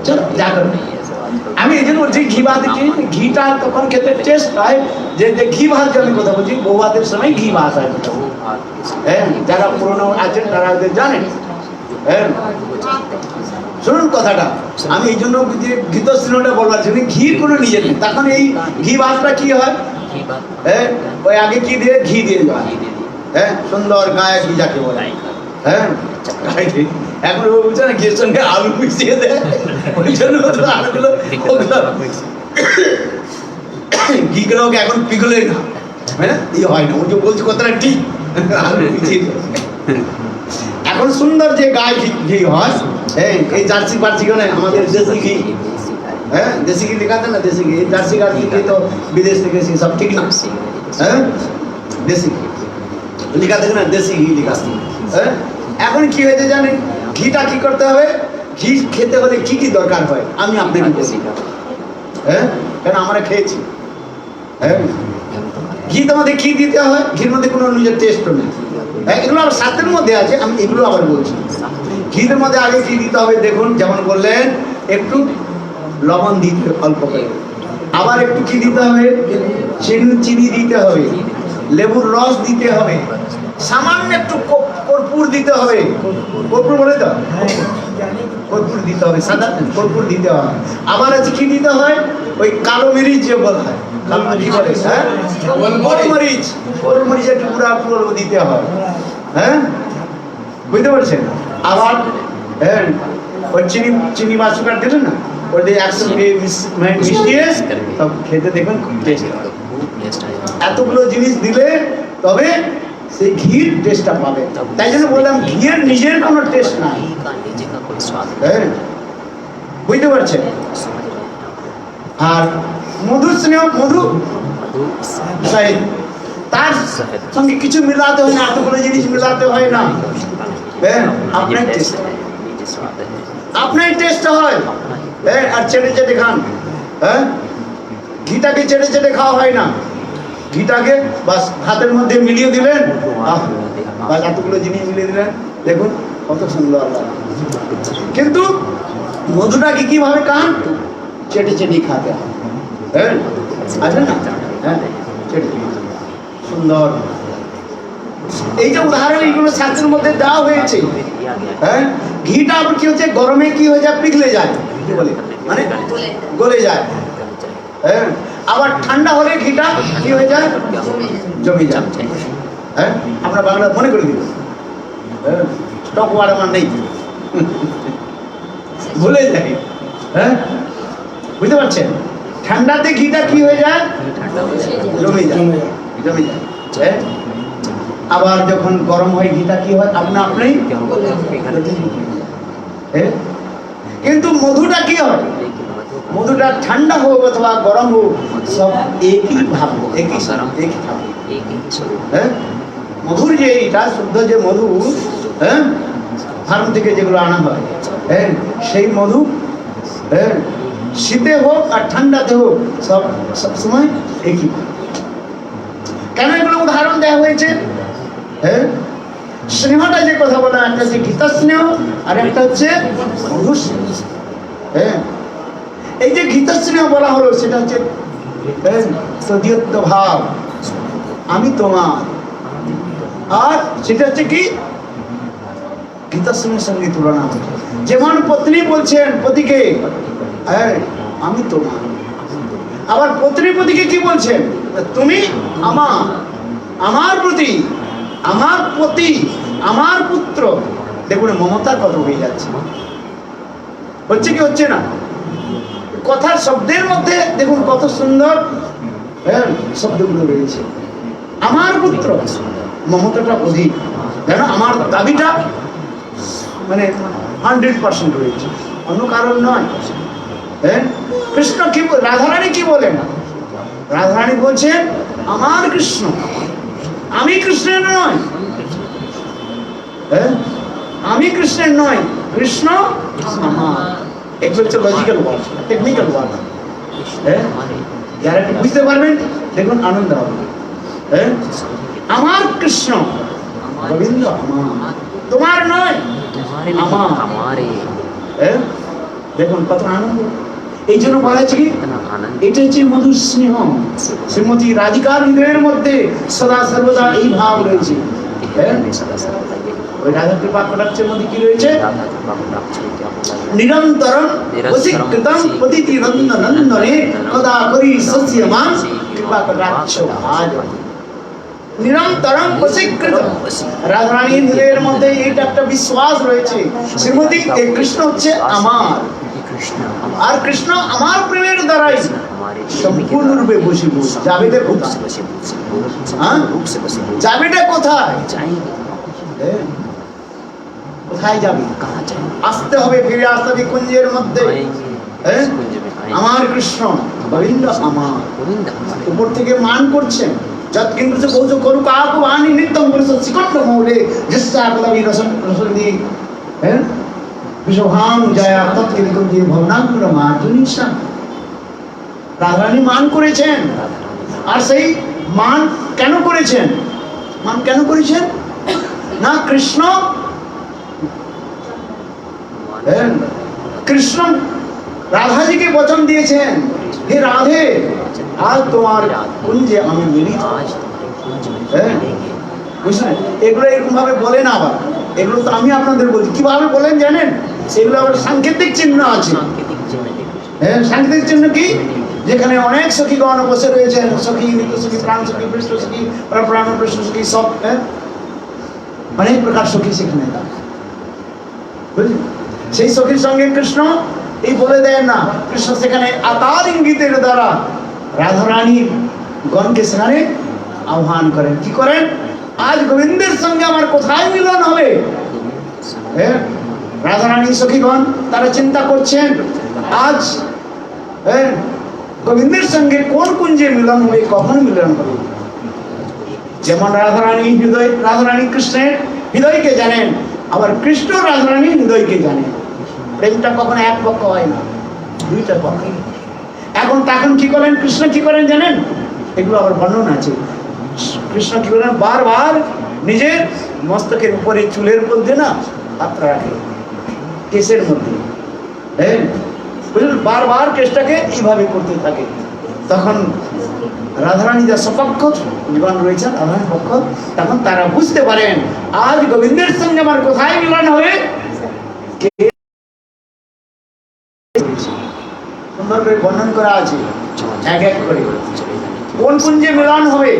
চলো যা করো। আমি এই জন্য বলছি ঘি ভাত, ঘিটা তখন খেতে টেস্ট হয়, যে ঘি ভাত যে আমি কথা বলছি, বউ ভাতের সময় ঘি ভাত হয়। হ্যাঁ যারা পুরনো আছেন তারা ওদের জানেন। হ্যাঁ শুনুন কথাটা, আমি এই জন্য যে ঘিতস্নেহটা বলবার জন্য, ঘির কোনো নিজে নেই। তখন এই ঘি ভাতটা কি হয়, হ্যাঁ ওই আগে কি দিয়ে ঘি দিয়ে দেওয়া, হ্যাঁ সুন্দর গায়ে ঘি যাকে বলে, হ্যাঁ এখন ও বুঝছে না ঘির সঙ্গে আলু মিশিয়ে দেয়, ওই জন্য আলুগুলো ঘিগুলোকে এখন পিঘলে না, হ্যাঁ ইয়ে হয় না, ও যে বলছে কথাটা ঠিক, আলু মিশিয়ে এখন সুন্দর যে গায়ে ঘি হয়, হ্যাঁ এই জার্সি ফার্সি করে আমাদের দেশি ঘি, হ্যাঁ দেশি ঘি লেখাতে না, দেশি ঘি, জার্সি গার্সি ঘি তো বিদেশ থেকে এসে সব ঠিক না, হ্যাঁ দেশি লেখা থাকে না, দেশি ঘি লেখা। হ্যাঁ এখন কি হয়েছে জানেন, ঘিটা কি করতে হবে, ঘি খেতে হলে কি কি দরকার হয় আমি আপনাকে বলি, হ্যাঁ কেন আমরা খেয়েছি। হ্যাঁ ঘি তোমাদের কি দিতে হয়, ঘির মধ্যে কোনো নিজের টেস্টও নেই, এগুলো আবার স্বাদের মধ্যে আছে, আমি এগুলো আবার বলছি। ঘির মধ্যে আগে কি দিতে হবে দেখুন, যেমন বললেন একটু লবণ দিতে অল্প করে, আবার একটু কি দিতে হবে, চিনি দিতে হবে, লেবুর রস দিতে হবে, সামান্য একটু কর্পূর দিতে হবে। কর্পূর বলে তো, কর্পূর দিতে হবে, সাদা কর্পূর দিতে হয়। আবার আছে কি দিতে হয়, ওই কালো মরিচ যে বলা হয়, কালো মরিচ বলে, হ্যাঁ গোলমরিচ, গোলমরিচের টুকরা পুরো দিতে হয়, হ্যাঁ বুঝতে পারছেন। আবার হ্যাঁ ওই চিনি বা সুগার দিলেন না, ওই দিয়ে একসঙ্গে মিশিয়ে সব খেতে দেখবেন খুব টেস্ট। এতগুলো জিনিস দিলে তবে সেই ঘির টেস্টটা পাবে। তাই জন্য বললাম ঘিয়ের নিজের কোনো টেস্ট নাই, হ্যাঁ বুঝতে পারছেন। আর মধুর স্নেহ, মধু তার সঙ্গে কিছু মিলাতে হয় না, এতগুলো জিনিস মিলাতে হয় না, হ্যাঁ আপনার টেস্ট, আপনার টেস্ট হয়, হ্যাঁ আর চেটে চেটে খান, হ্যাঁ ঘিটাকে চেটে চেটে খাওয়া হয় না, ঘিটাকে বাস হাতের মধ্যে মিলিয়ে দিলেন, বাস এতগুলো জিনিস মিলিয়ে দিলেন, দেখুন কত সুন্দর। কিন্তু মধুটাকে কিভাবে খান, চেটে চেটে খাতে হয়, হ্যাঁ আছে না, হ্যাঁ চেটে সুন্দর। এই যে উদাহরণ এইগুলো শাস্ত্রের মধ্যে দেওয়া হয়েছে। হ্যাঁ ঘিটা আবার কি হচ্ছে, গরমে কি হয়ে যায়, পিঘলে যায়, কি বলে মানে গলে যায়। হ্যাঁ আবার ঠান্ডা হলে ঘিটা কি হয়ে যায়, জমে যায়। হ্যাঁ আমরা বাংলা মনে করে দিব, হ্যাঁ স্টক ওয়ার্ড আমার নেই, ভুলে যাই। হ্যাঁ বুঝতে পারছেন, ঠান্ডাতে ঘিটা কি হয়ে যায়, জমে যায়, জমে যায়। হ্যাঁ আবার যখন গরম হয় ঘিটা কি হয়, আপনা আপনি। কিন্তু মধুটা কি হয়, মধুটা ঠান্ডা হোক অথবা গরম হোক সব একই ভাব, একই ভাব। হ্যাঁ মধুর যে এটা শুদ্ধ যে মধু, হ্যাঁ ফার্ম থেকে যেগুলো আনা হয়, হ্যাঁ সেই মধু, হ্যাঁ শীতে হোক আর ঠান্ডাতে হোক সব সবসময় একই। কেন এগুলো উদাহরণ দেওয়া হয়েছে, হ্যাঁ স্নেহটা যে কথা বলা, একটা হচ্ছে গীতা স্নেহ আর একটা হচ্ছে মধুর স্নেহ। হ্যাঁ এই যে গীতা স্নেহ বলা হলো সেটা হচ্ছে সদীয়ত্ব ভাব, আমি তোমার, আর সেটা হচ্ছে কি গীতা স্নেহের সঙ্গে তুলনা হচ্ছে। যেমন পত্নী বলছেন পতিকে, হ্যাঁ আমি তোমার। আবার পত্নী পতিকে কি বলছেন, তুমি আমার, আমার প্রতি, আমার পতি, আমার পুত্র। দেখুন মমতার কথা হয়ে যাচ্ছে, হচ্ছে কি হচ্ছে না? কথার শব্দের মধ্যে দেখুন কত সুন্দর শব্দগুলো রয়েছে। আমার পুত্র, মমতাটা অধিক, কেন আমার দাবিটা মানে 100% রয়েছে, অন্য কারণ নয়। হ্যাঁ, কৃষ্ণ কি, রাধারানী কি বলেন? রাধারানী বলছেন আমার কৃষ্ণ, আমি কৃষ্ণের নয়। হ্যাঁ, আমি কৃষ্ণের নয়, কৃষ্ণ আমার। এগুলো হচ্ছে লজিক্যাল ওয়ার্ড, টেকনিক্যাল ওয়ার্ড। হ্যাঁ, যারা একটু বুঝতে পারবেন দেখুন আনন্দ হবে। হ্যাঁ, আমার কৃষ্ণ গোবিন্দ আমার, তোমার নয় আমার। হ্যাঁ, দেখুন কত আনন্দ। এই জন্য বলা হচ্ছে কি, এটা হচ্ছে মধুর স্নেহ। শ্রীমতী রাধিকার হৃদয়ের মধ্যে সদা সর্বদা এই ভাব রয়েছে। হ্যাঁ, ওই রাধা কৃপা কটাক্ষের মধ্যে কি রয়েছে? নিরন্তরম বশীকৃতম পতিতি নন্দনে কদা করি সস্যমান কৃপা কটাক্ষ আজ। নিরন্তরম বশীকৃতম, রাধারানীর হৃদয়ের মধ্যে এইটা একটা বিশ্বাস রয়েছে, শ্রীমতী এই কৃষ্ণ হচ্ছে আমার, আর কৃষ্ণ আমার প্রেমের দ্বারাই সম্পূর্ণরূপে বসীভূত। যাবেটা কোথায়? যাবেটা কোথায়? কোথায় যাবে? আসতে হবে, ফিরে আসতে হবে কুঞ্জের মধ্যে। আমার কৃষ্ণ গোবিন্দ আমার, উপর থেকে মান করছেন। যত কিন্তু বহু করু কাকু বাণী নিত্যম পুরুষ শিকণ্ড মৌলে জিসা কলবি রসন রসন্দি। হ্যাঁ, বিশ্বভাং জয়া তৎকিরিকম যে ভবনাঙ্কুর মার্জুনিশা। রাধারানী মান করেছেন, আর সেই মান কেন করেছেন? মান কেন করেছেন না? কৃষ্ণ, কৃষ্ণ রাধাজিকে বচন দিয়েছেন, হে রাধে আজ তোমার কুঞ্জে আমি মিলিত। বুঝলেন? এগুলো এরকম ভাবে বলেন। আবার এগুলো তো আমি আপনাদের বলছি, কিভাবে বলেন জানেন? সেগুলো আবার সাংকেতিক চিহ্ন আছে। হ্যাঁ, সাংকেতিক চিহ্ন কি? যেখানে অনেক সখীগণ বসে রয়েছেন, সখী, নিত্য সখী, প্রাণ সখী, কৃষ্ণ সখী, প্রাণ কৃষ্ণ সখী, সব অনেক প্রকার সখী সেখানে। বুঝলেন? সেই সখীর সঙ্গে কৃষ্ণ এই বলে দেন না, কৃষ্ণ সেখানে আকার ইঙ্গিতের দ্বারা রাধারানীর গণকে সেখানে আহ্বান করেন। কি করেন? আজ গোবিন্দের সঙ্গে আমার কোথায় মিলন হবে? রাধারানী সখীগণ তারা চিন্তা করছেন আজ গোবিন্দের সঙ্গে কোন কুঞ্জে মিলন হবে, কখন মিলন হবে। যেমন রাধারানী হৃদয়, রাধারানী কৃষ্ণের হৃদয়কে জানেন, আবার কৃষ্ণ রাধারানীর হৃদয়কে জানেন। প্রেমটা কখনো এক পক্ষ হয় না, দুইটা পক্ষ। তখন কি করেন কৃষ্ণ? কি করেন জানেন? এগুলো আবার বর্ণনা আছে। কৃষ্ণ কি করেন? বারবার নিজের মস্তকের উপরে চুলের মধ্যে না হাতটা রাখে, কেশের মধ্যে। হ্যাঁ, বুঝলেন? বারবার কেশটাকে এইভাবে করতে থাকে। তখন রাধারানী যা সপক্ষ জীবন রয়েছেন, রাধারানী পক্ষ, তখন তারা বুঝতে পারেন আজ গোবিন্দের সঙ্গে আমার কোথায় মিলন হবে। সুন্দর করে বর্ণন করা আছে এক এক করে কোন কুঞ্জে মিলন হবে।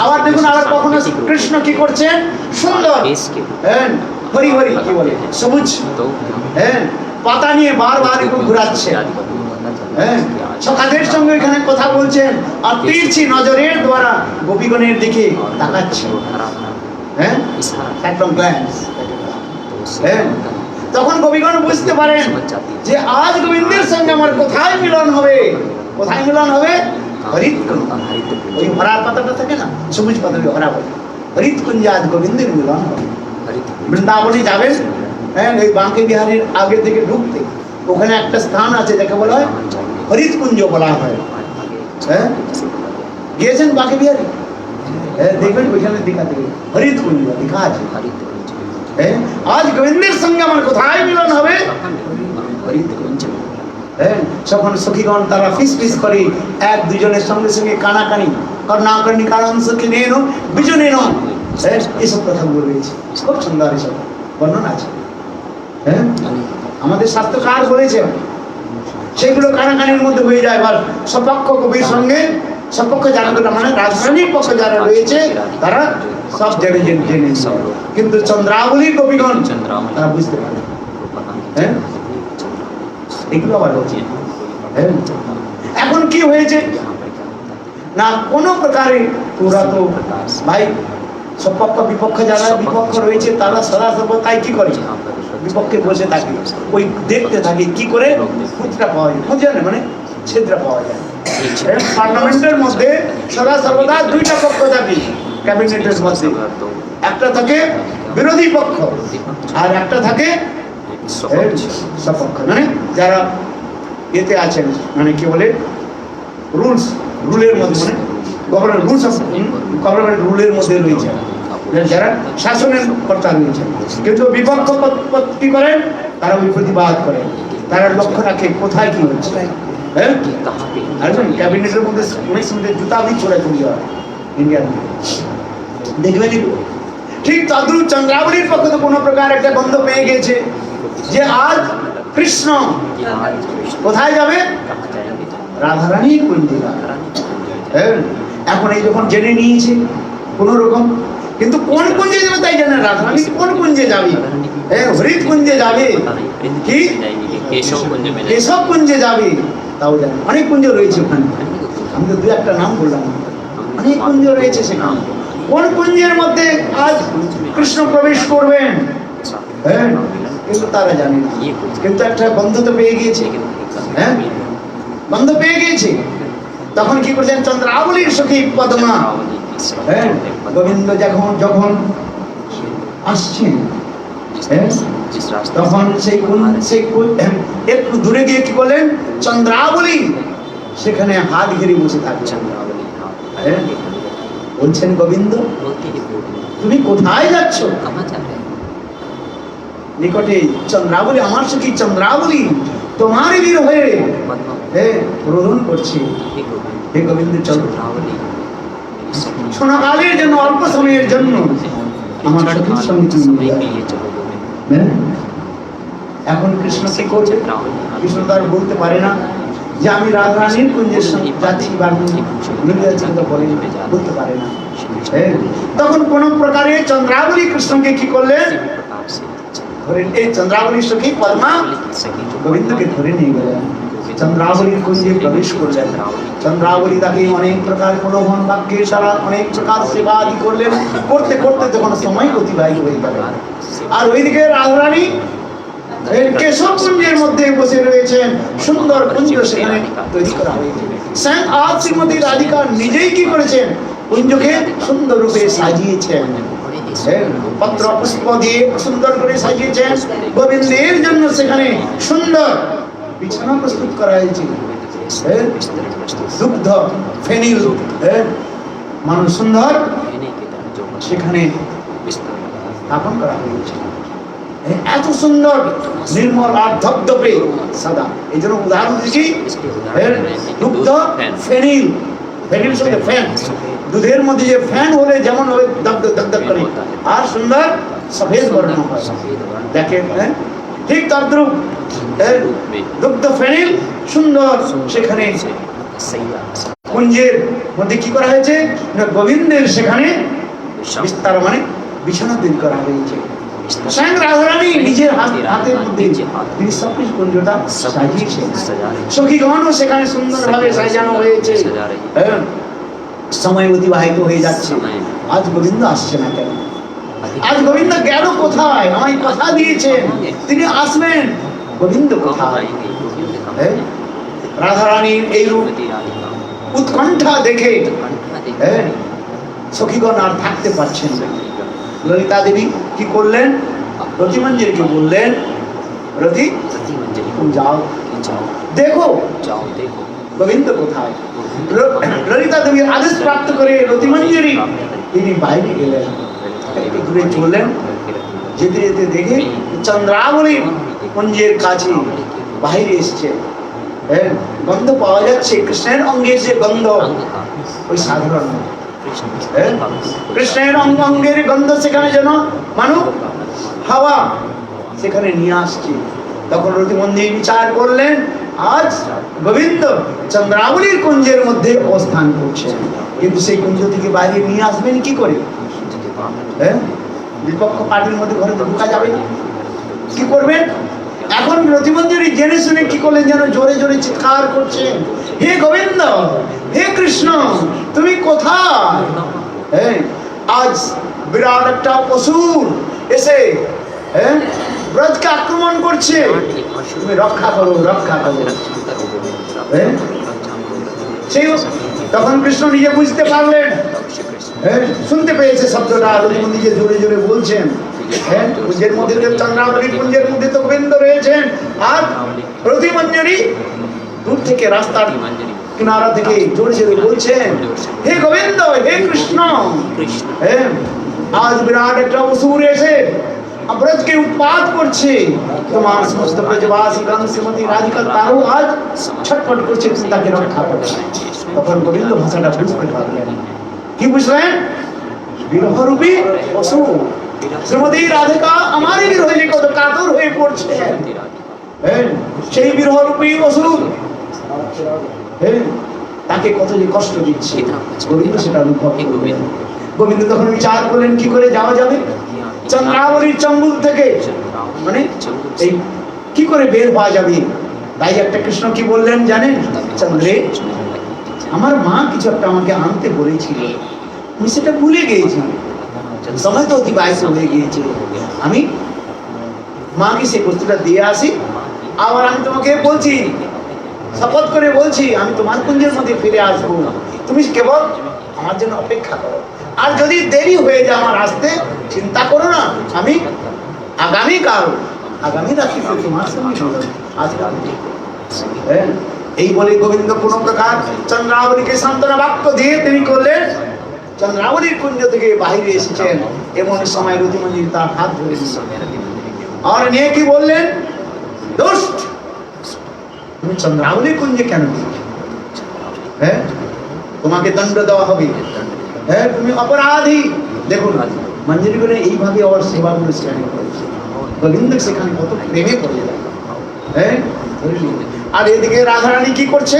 আবার দেখুন, আবার কখনো কৃষ্ণ কি করছেন? সুন্দর হরি হরি কি বলে সবুজ পাতা নিয়ে বারবার একটু ঘুরাচ্ছে। সখাদের সঙ্গে এখানে কথা বলছেন, আর তীরছি নজরের দ্বারা গোপীগণের দিকে তাকাচ্ছে। একদম গ্ল্যান্স। তখন গোপীগণ বুঝতে পারেন যে আজ গোবিন্দের সঙ্গে আমার কোথায় মিলন হবে। কোথায় মিলন হবে? হরিত কুঞ্জ। ওই হরার পাতাটা থাকে না, সবুজ পাতা হরা বলে। হরিত কুঞ্জে আজ গোবিন্দের মিলন হবে। বৃন্দাবনে যাবেন, এই বাঁকে বিহারীর আগে থেকে ঢুকতে ওখানে একটা স্থান আছে যাকে বলা হয় হরিত কুঞ্জ বলা হয়। গিয়েছেন বাঁকে বিহারী? দেখবেন ওইখানে দেখা থেকে হরিত কুঞ্জ দেখা আছে। আজ গোবিন্দের সঙ্গে আমার কোথায় মিলন হবে? যখন সখীগণ তারা ফিস ফিস করে এক দুজনের সঙ্গে সঙ্গে কানাকানি, করুণাকরণী কারণ সখী নেন বিজনে নন, এইসব কথা বলেছে। খুব সুন্দর এসব বর্ণনা আছে। আমাদের শাস্ত্রকার বলেছে সেগুলো কানাকানির মধ্যে হয়ে যায়। এবার সপক্ষ কবির সঙ্গে সপক্ষ যারা মানে রাজধানীর পক্ষে যারা রয়েছে তারা সব জেনে কিন্তু চন্দ্রাবলীর কবিগণ তারা বুঝতে পারে। হ্যাঁ, এগুলো আবার হচ্ছে। হ্যাঁ, এখন কি হয়েছে না কোনো প্রকারে ওরা তো ভাই সপক্ষ বিপক্ষ যারা বিপক্ষ রয়েছে তারা সদা সর্বদাই কি করে বিপক্ষে বসে থাকে, ওই দেখতে থাকে কি করে খুঁজটা পাওয়া যায়, খুঁজে না মানে ছিদ্রা পাওয়া যায়। পার্লামেন্টের মধ্যে সদা সর্বদা দুইটা পক্ষ থাকে ক্যাবিনেটের মধ্যে, একটা থাকে বিরোধী পক্ষ আর একটা থাকে সপক্ষ, মানে যারা এতে আছেন মানে কি বলে রুলের মধ্যে, মানে গভর্নমেন্ট রুলের মধ্যে রয়েছে যারা শাসনের কর্তা রয়েছে। কিন্তু বিপক্ষ কি করেন তারা ওই প্রতিবাদ করেন, তারা লক্ষ্য রাখে কোথায় কি হচ্ছে। হ্যাঁ, ক্যাবিনেটের মধ্যে অনেক সময় জুতা भी চলে চলে যাওয়া ইন্ডিয়ান দেখবেন। ঠিক তদ্রুপ চন্দ্রাবলীর পক্ষ তো কোনো প্রকার একটা গন্ধ পেয়ে গেছে যে আজ কৃষ্ণ কোথায় যাবে, রাধারানীর কুঞ্জে। হ্যাঁ, এখন এই যখন জেনে নিয়েছে কোন রকম, কিন্তু কোন কুঞ্জে যাবে তাই জানে, রাধারানী কোন কুঞ্জে যাবে, হরিত কুঞ্জে যাবে কি কেশব কুঞ্জে যাবে তাও জানে। অনেক কুঞ্জ রয়েছে ওখানে, আমি তো দু একটা নাম বললাম, অনেক কুঞ্জ রয়েছে সেখানে। কোন কুঞ্জের মধ্যে আজ কৃষ্ণ প্রবেশ করবেন, হ্যাঁ, কিন্তু তারা জানে না। কিন্তু একটা বন্ধু তো পেয়ে গিয়েছে, হ্যাঁ, বন্ধু পেয়ে গিয়েছে। তখন কি করছেন চন্দ্রাবলীর সখী পদ্মা, হ্যাঁ, গোবিন্দ যখন আসছেন, হ্যাঁ, তখন সেই একটু দূরে গিয়ে কি বলেন চন্দ্রাবলী সেখানে হাত ঘিরে বসে থাকছেন। হ্যাঁ, বলছেন গোবিন্দ তুমি কোথায় যাচ্ছ? নিকটে চন্দ্রাবলী, আমার সখী চন্দ্রাবলী তোমারই বীর হয়ে রোদন করছে। হে গোবিন্দ চলো, ক্ষণকালের জন্য অল্প সময়ের জন্য আমার সখীর সঙ্গে তুমি। এখন কৃষ্ণ কি করবে? কৃষ্ণ তার বলতে পারে না যে আমি রাধারানীর কুঞ্জের সঙ্গে যাচ্ছি বা বলতে পারে না। তখন কোন প্রকারে চন্দ্রাবলী কৃষ্ণকে কি করলেন, এই চন্দ্রাবলীর সখী পদ্মা গোবিন্দকে ধরে নিয়ে গেলেন, চন্দ্রাবলীর কুঞ্জে প্রবেশ করলেন। চন্দ্রাবলী তাকে অনেক প্রকার প্রলোভন বাক্যে সারা অনেক প্রকার সেবা আদি করলেন। করতে করতে তখন সময় অতিবাহিত হয়ে গেল। আর ওইদিকে রাধারানী কেশব কুঞ্জের মধ্যে বসে রয়েছেন, সুন্দর কুঞ্জ সেখানে তৈরি করা হয়েছে। স্বয়ং আজ শ্রীমতী রাধিকা নিজেই কি করেছেন, কুঞ্জকে সুন্দর রূপে সাজিয়েছেন, পত্র পুষ্প দিয়ে সুন্দর করে সাজিয়েছেন। গোবিন্দের জন্য সেখানে সুন্দর বিছানা প্রস্তুত করা হয়েছে, দুগ্ধ ফেনিল মানুষ সুন্দর সেখানে স্থাপন করা হয়েছে। এত সুন্দর নির্মল আর ধবধবে সাদা, এই জন্য উদাহরণ দিচ্ছি দুগ্ধ ফেনিল, ফেনিল সঙ্গে ফ্যান, দুধের মধ্যে যে ফ্যান হলে যেমন হবে দগদগ দগদগ করে আর সুন্দর সফেদ বর্ণ হয় দেখেন। ঠিক তদ্রূপ দুগ্ধ ফেনিল সুন্দর সেখানে কুঞ্জের মধ্যে কি করা হয়েছে না, গোবিন্দের সেখানে বিস্তার মানে বিছানা তৈরি করা হয়েছে। স্বয়ং রাধারানী নিজের হাতের মধ্যে তিনি সবকিছু কুঞ্জটা সাজিয়েছেন। সখীগণও সেখানে সুন্দরভাবে সাজানো হয়েছে। সময় অতিবাহিত হয়ে যাচ্ছে, আজ গোবিন্দ আসছে না কেন? আজ গোবিন্দ গেল কোথায়? আমায় কথা দিয়েছেন তিনি আসবেন, গোবিন্দ কোথায়? রাধারানীর এই রূপ উৎকণ্ঠা দেখে সখীগণ আর থাকতে পারছেন না। ললিতা দেবী কি করলেন, রতিমঞ্জরিকে বললেন, রতি তুমি যাও দেখো গোবিন্দ কোথায়। ললিতা দেবীর আদেশ প্রাপ্ত করে রতিমঞ্জরি তিনি বাইরে গেলেন, একটু দূরে চললেন। যেতে যেতে দেখে চন্দ্রাবলী কুঞ্জের কাছে বাইরে এসছে, গন্ধ পাওয়া যাচ্ছে কৃষ্ণের অঙ্গের যে গন্ধ, ওই সাধারণ কৃষ্ণের অঙ্গের গন্ধ সেখানে যেন মানুষ হাওয়া সেখানে নিয়ে আসছে। তখন রতিমন্দির বিচার করলেন, আজ গোবিন্দ চন্দ্রাবলীর কুঞ্জের মধ্যে অবস্থান করছে, কিন্তু সেই কুঞ্জ থেকে বাইরে নিয়ে আসবেন কি করে? হ্যাঁ, বিপক্ষ পার্টির মধ্যে ঘরে ঢোকা যাবে না, কি করবেন? এখন রতিমঞ্জরি জেনে শুনে কি করলেন যেন জোরে জোরে চিৎকার করছেন, হে গোবিন্দ, হে কৃষ্ণ, তুমি কোথায়? হ্যাঁ, আজ বিরাট একটা অসুর এসে হ্যাঁ ব্রজকে আক্রমণ করছে, তুমি রক্ষা করো, রক্ষা করো। হ্যাঁ, সেই তখন কৃষ্ণ নিজে বুঝতে পারলেন, হ্যাঁ, শুনতে পেয়েছে শব্দটা, রতিমন্দি যে জোরে জোরে বলছেন, হ্যাঁ, কুঞ্জের মধ্যে চন্দ্রাবলী কুঞ্জের মধ্যে তো গোবিন্দ রয়েছেন, আর রতিমঞ্জরি দূর থেকে রাস্তার কিনারা থেকে জোরে জোরে বলছেন, হে গোবিন্দ, হে কৃষ্ণ, হ্যাঁ, আজ বিরাট একটা অসুর এসে ব্রজকে উৎপাত করছে, তোমার সমস্ত ব্রজবাসীগণ শ্রীমতী রাধিকা তারও আজ ছটফট করছে, তাকে রক্ষা করছে। তখন গোবিন্দ ভাষাটা বুঝতে পারলেন, কি বুঝলেন? বিরহরূপী অসুর শ্রীমতী রাধিকা আমারই বিরহে কত কাতর হয়ে পড়ছে, সেই বিরহরূপী অসুর তাকে কত যে কষ্ট দিচ্ছে, গোবিন্দ সেটা অনুভব করলেন। গোবিন্দ তখন বিচার করলেন কি করে যাওয়া যাবে চন্দ্রাবলীর চঙ্গুল থেকে, মানে এই কি করে বের হওয়া যাবে? তাই একটা কৃষ্ণ কি বললেন জানেন? চন্দ্রে, আমার মা কিছু একটা আমাকে আনতে বলেছিল, আমি সেটা ভুলে গিয়েছি, সময় তো অতিবাহিত হয়ে গিয়েছে, আমি মাকে সেই বস্তুটা দিয়ে আসি, আবার আমি তোমাকে বলছি, শপথ করে বলছি, আমি তোমার কুঞ্জের মধ্যে ফিরে আসবো, তুমি কেবল আমার জন্য অপেক্ষা করো, আর যদি দেরি হয়ে যায় আমার আসতে, চিন্তা করো না, আমি আগামী রাত্রিতে তোমার সঙ্গে এই বলে গোবিন্দ কোন প্রকার চন্দ্রাবলীকে সান্ত্বনা বাক্য দিয়ে তিনি করলেন, চন্দ্রাবলীর কুঞ্জ থেকে বাইরে এসেছেন, এমন সময় রতিমঞ্জরি তার হাত ধরে আর নিয়ে কি বললেন, দুষ্ট, তুমি চন্দ্রাবলীর কুঞ্জে কেন? হ্যাঁ, তোমাকে দণ্ড দেওয়া হবে, হ্যাঁ, তুমি অপরাধী। দেখুন মঞ্জরি করে এইভাবে ওর সেবা করে সেখানে করেছে, গোবিন্দ সেখানে কত প্রেমে করে যায়। হ্যাঁ, আর এদিকে রাধারানী কি করছে?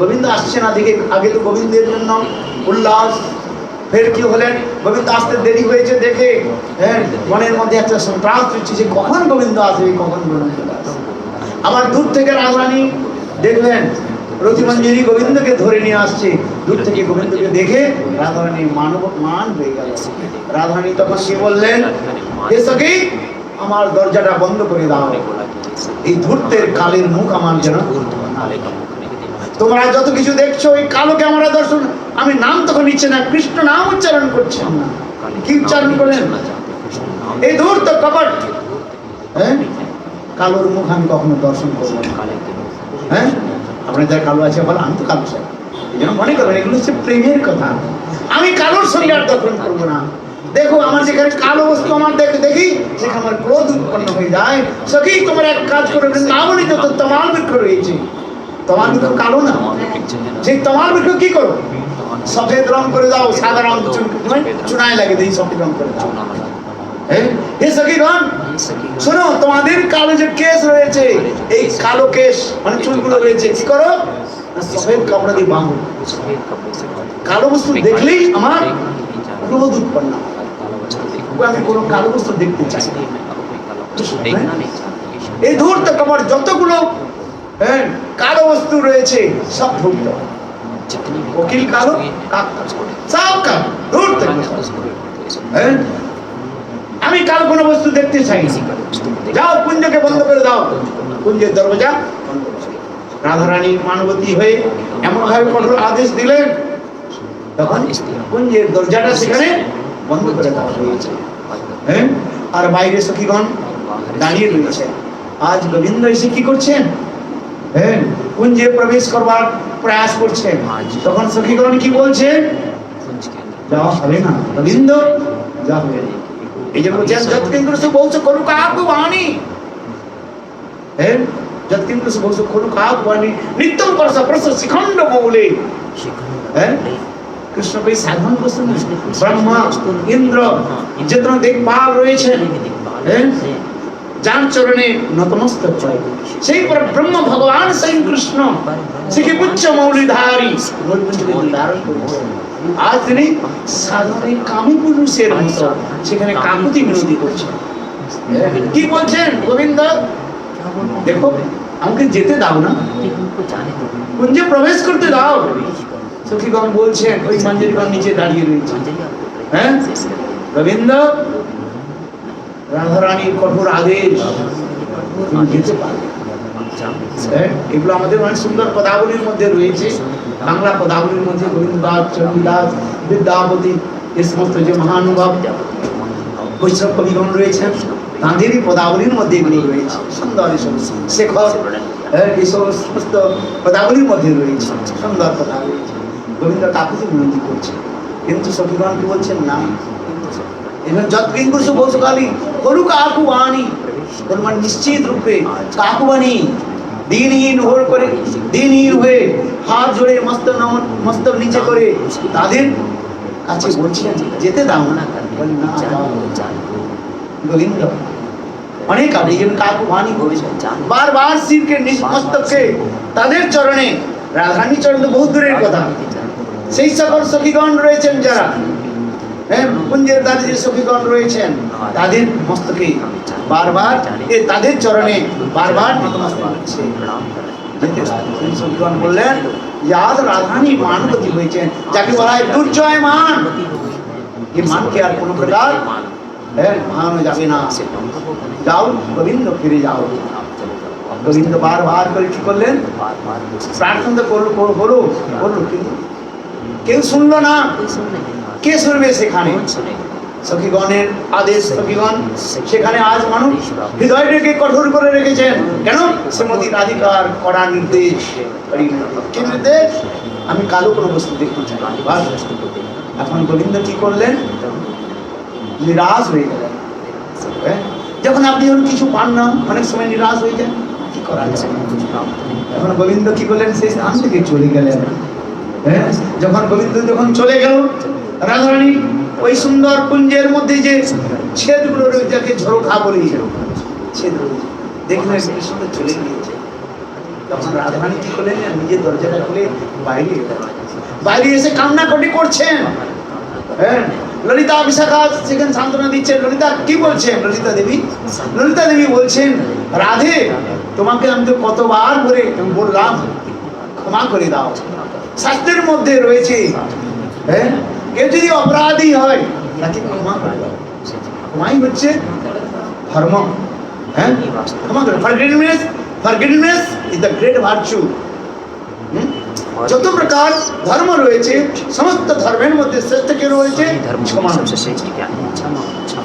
গোবিন্দ আসছে না, দিকে আগে তো গোবিন্দের জন্য উল্লাস, ফের কি হলেন, গোবিন্দ আসতে দেরি হয়েছে দেখে হ্যাঁ মনের মধ্যে একটা সন্ত্রাস হচ্ছে যে কখন গোবিন্দ আসবে, কখন গোবিন্দ আসবে। আবার দূর থেকে রাধারানী দেখলেন রতিমঞ্জরি গোবিন্দকে ধরে নিয়ে আসছে, দূর থেকে গোবিন্দকে দেখে রাধারানী মান হয়ে গেল। রাধারানী তখন কি বললেন, হে সখী, আমার দরজাটা বন্ধ করে দাও, এই ধূর্তের কালের মুখ আমার যেন, তোমরা যত কিছু দেখছো এই কালোকে আমরা দর্শন, আমি নাম তখন নিচ্ছে না, কৃষ্ণ নাম উচ্চারণ করছে না, কি উচ্চারণ করলেন, এই ধূর্ত কপট, হ্যাঁ, কালোর মুখ আমি কখনো দর্শন করবো না। হ্যাঁ, আপনার যারা কালো আছে বলো, আমি তো কালো চাই, এই জন্য মনে করবেন এগুলো হচ্ছে প্রেমের কথা, আমি কালোর সঙ্গে আর দর্শন করবো না। দেখো আমার যেখানে কালো বস্তু আমার দেখি সেখানে আমার ক্রোধ উৎপন্ন হয়ে যায়। সখী, তোমার এক কাজ করে, বৃন্দাবনে যত তমাল বৃক্ষ রয়েছে, তমাল বৃক্ষ কালো না, সেই তমাল বৃক্ষ কি করো, সফেদ রং করে দাও, সাদা রং চুনায় লাগে দিয়ে সফেদ রং করে দাও। হে সখীগণ, শোনো, তোমাদের কালো যে কেশ রয়েছে, এই কালো কেশ মানে চুলগুলো রয়েছে, কি করো, সফেদ কাপড় দিয়ে বাঁধো। কালো বস্তু দেখলেই আমার ক্রোধ উৎপন্ন হয়, আমি কোনো কালো বস্তু দেখতে চাই। এই ধূর্ত কাপড় যতগুলো কালো বস্তু রয়েছে সব ধূর্ত, কোকিল কালো, সব কালো, ধূর্ত। আমি কালো কোনো বস্তু দেখতে চাই, যাও কুঞ্জকে বন্ধ করে দাও, কুঞ্জের দরজা বন্ধ করে দাও। রাধারানী মানবতী হয়ে এমন ভাবে কঠোর আদেশ দিলেন, তখন কুঞ্জের দরজাটা সেখানে বন্ধ করে দেওয়া হয়েছে। হ্যাঁ, আর বাইরে সখীগণ দাঁড়িয়ে রয়েছে। আজ গোবিন্দ এসে কি করছেন, হ্যাঁ, কুঞ্জে প্রবেশ করবার প্রয়াস করছেন। তখন সখীগণ কি বলছে, যাওয়া হবে না গোবিন্দ, যা হবে। এই জন্য যৎকিঞ্চিৎ বলছো খলু কাকু বাণী, হ্যাঁ, যৎকিঞ্চিৎ বলছো খলু কাকু বাণী, নিত্যম পরশ প্রস শিখণ্ড মৌলে। হ্যাঁ, কৃষ্ণ কই সাধন বস্তু না, ব্রহ্মা ইন্দ্র যত দেখভাল রয়েছে, হ্যাঁ, যার চরণে নতমস্তক হয় সেই পর ব্রহ্ম ভগবান স্বয়ং কৃষ্ণ শ্রী পুচ্ছ মৌলিধারী ধারণ করেছেন। আজ তিনি সাধারণ কামী পুরুষের মতো সেখানে কাকুতি মিনতি করছেন। কি বলছেন গোবিন্দ, দেখো আমাকে যেতে দাও না, কুঞ্জে প্রবেশ করতে দাও। সখীগণ বলছেন, ওই মঞ্জরিগণ নিচে দাঁড়িয়ে রয়েছে। হ্যাঁ গোবিন্দ, রাধারানীর কঠোর আদেশ, তুমি যেতে পারবে। এগুলো আমাদের অনেক সুন্দর পদাবলীর মধ্যে রয়েছে। বাংলা পদাবলীর মধ্যে গোবিন্দ দাস, চণ্ডীদাস, বিদ্যাপতি, এই সমস্ত যে মহানুভব বৈষ্ণব কবিগণ রয়েছেন তাঁদেরই পদাবলীর মধ্যে এগুলো রয়েছে। সুন্দর এসব শেখর, এইসব সমস্ত পদাবলীর মধ্যে রয়েছে সুন্দর কথা রয়েছে। গোবিন্দ কাকুতি বিনতি করছে, কিন্তু সখীগণ কি বলছেন না, যৎকিঙ্কুর বসুকালী করু কাকু বাণী, মানে নিশ্চিত রূপে কাকু বাণী দিনহীন করে, দিনহীন হয়ে হাত জোড়ে মস্তক নিচে করে তাদের কাছে বলছেন যেতে দাও না। গোবিন্দ অনেক আগে কাকু বাণী বলছেন, বারবার শিবকে নিজ মস্তককে তাদের চরণে, রাধারানী চরণ তো বহু দূরের কথা, সেই সকল সখীগণ রয়েছেন যারা কুঞ্জের দাদা যে সখীগণ রয়েছেন তাদের মস্তকে বারবার তাদের চরণে বারবার নতমস্তক হচ্ছে। সখীগণ বললেন যে আজ রাধারানী মানবতী হয়েছেন, যাকে বলা হয় দুর্জয় মান। এই মানকে আর কোনো প্রকার ভাঙানো যাবে না। যাও গোবিন্দ, ফিরে যাও। গোবিন্দ বারবার করে কি করলেন, প্রার্থনা করলো করলো করলো, কিন্তু কেউ শুনলো না। কে শুনবে সেখানে? সখীগণের আদেশ, সখীগণ সেখানে আজ মানুষ হৃদয়টাকে কঠোর করে রেখেছেন। কেন? শ্রীমতী রাধিকার কড়া নির্দেশ। কি নির্দেশ? আমি কালো কোনো বস্তু দেখতে চাই। এখন গোবিন্দ কি করলেন, নিরাশ হয়ে গেলেন। যখন আপনি কিছু পান না, অনেক সময় নিরাশ হয়ে যান, কি করা যায়? এখন গোবিন্দ কি করলেন, সেই স্থান থেকে চলে গেলেন। যখন গোবিন্দ যখন চলে গেল, রাধারানী ওই সুন্দর কুঞ্জের মধ্যে যে ছেদগুলো রয়েছে, যাকে ঝরোখা বলি, ছেদ রয়েছে, দেখলেন কৃষ্ণ চলে গিয়েছে। তখন রাধারানী কি করলেন, নিজের দরজাটা খুলে বাইরে বাইরে এসে কান্নাকাটি করছেন। হ্যাঁ, ললিতা বিশাখা সেখানে সান্ত্বনা দিচ্ছেন। ললিতা কি বলছেন? ললিতা দেবী বলছেন, রাধে তোমাকে আমি তো কতবার করে বললাম ক্ষমা করে দাও। শাস্ত্রের মধ্যে রয়েছে, হ্যাঁ, কেউ যদি অপরাধী হয় তাকে ক্ষমা করে দাও। ক্ষমাই হচ্ছে ধর্ম। হ্যাঁ, ক্ষমা করে, forgiveness is the great virtue. যত প্রকার ধর্ম রয়েছে, সমস্ত ধর্মের মধ্যে শ্রেষ্ঠ কে রয়েছে? ক্ষমা।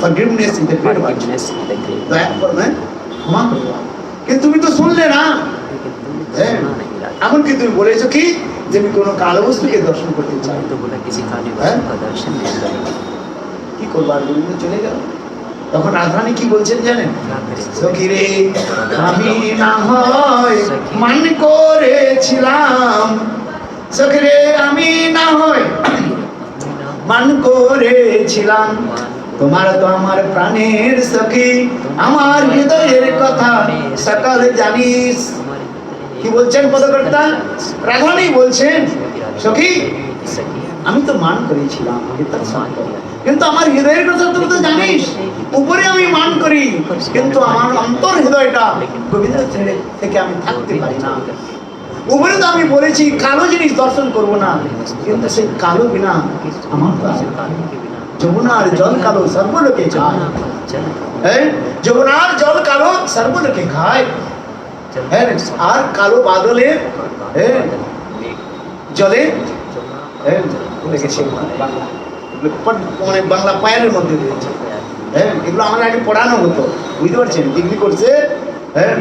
Forgiveness is the great virtue. দয়া করবেন, ক্ষমা করে দাও। কিন্তু তুমি তো শুনলে না। হ্যাঁ, এমনকি তুমি বলেছো কি যে আমি কোনো কালো বস্তুকে দর্শন করতে চাই। কি করবার? গোবিন্দ চলে গেল। তখন রাধারানী কি বলছেন জানেন? সখী রে আমি না হয় মান করেছিলাম, সখী রে আমি না হয় মান করেছিলাম, তোমার তো আমার প্রাণের সখী, আমার হৃদয়ের কথা সকল জানিস। কি বলছেন পদকর্তা? রাধারানী বলছেন, সখী আমি তো মান করেছিলাম, কিন্তু আমার হৃদয়ের কথা তুমি তো জানিস। উপরে আমি মান করি, কিন্তু আমার অন্তর হৃদয়টা গোবিন্দ থেকে আমি থাকতে পারি না। উপরে তো আমি বলেছি কালো জিনিস দর্শন করবো না, কিন্তু সেই কালো বিনা আমার যমুনার জল কালো সর্বলোকে খায়। হ্যাঁ, যমুনার জল কালো সর্বলোকে খায়। হ্যাঁ, আর কালো বাদলে জলে বাংলা পায়ের মধ্যে রয়েছে। হ্যাঁ, এগুলো আমাদের আগে পড়ানো হতো, বুঝতে পারছেন? ডিগ্রি করছে, হ্যাঁ,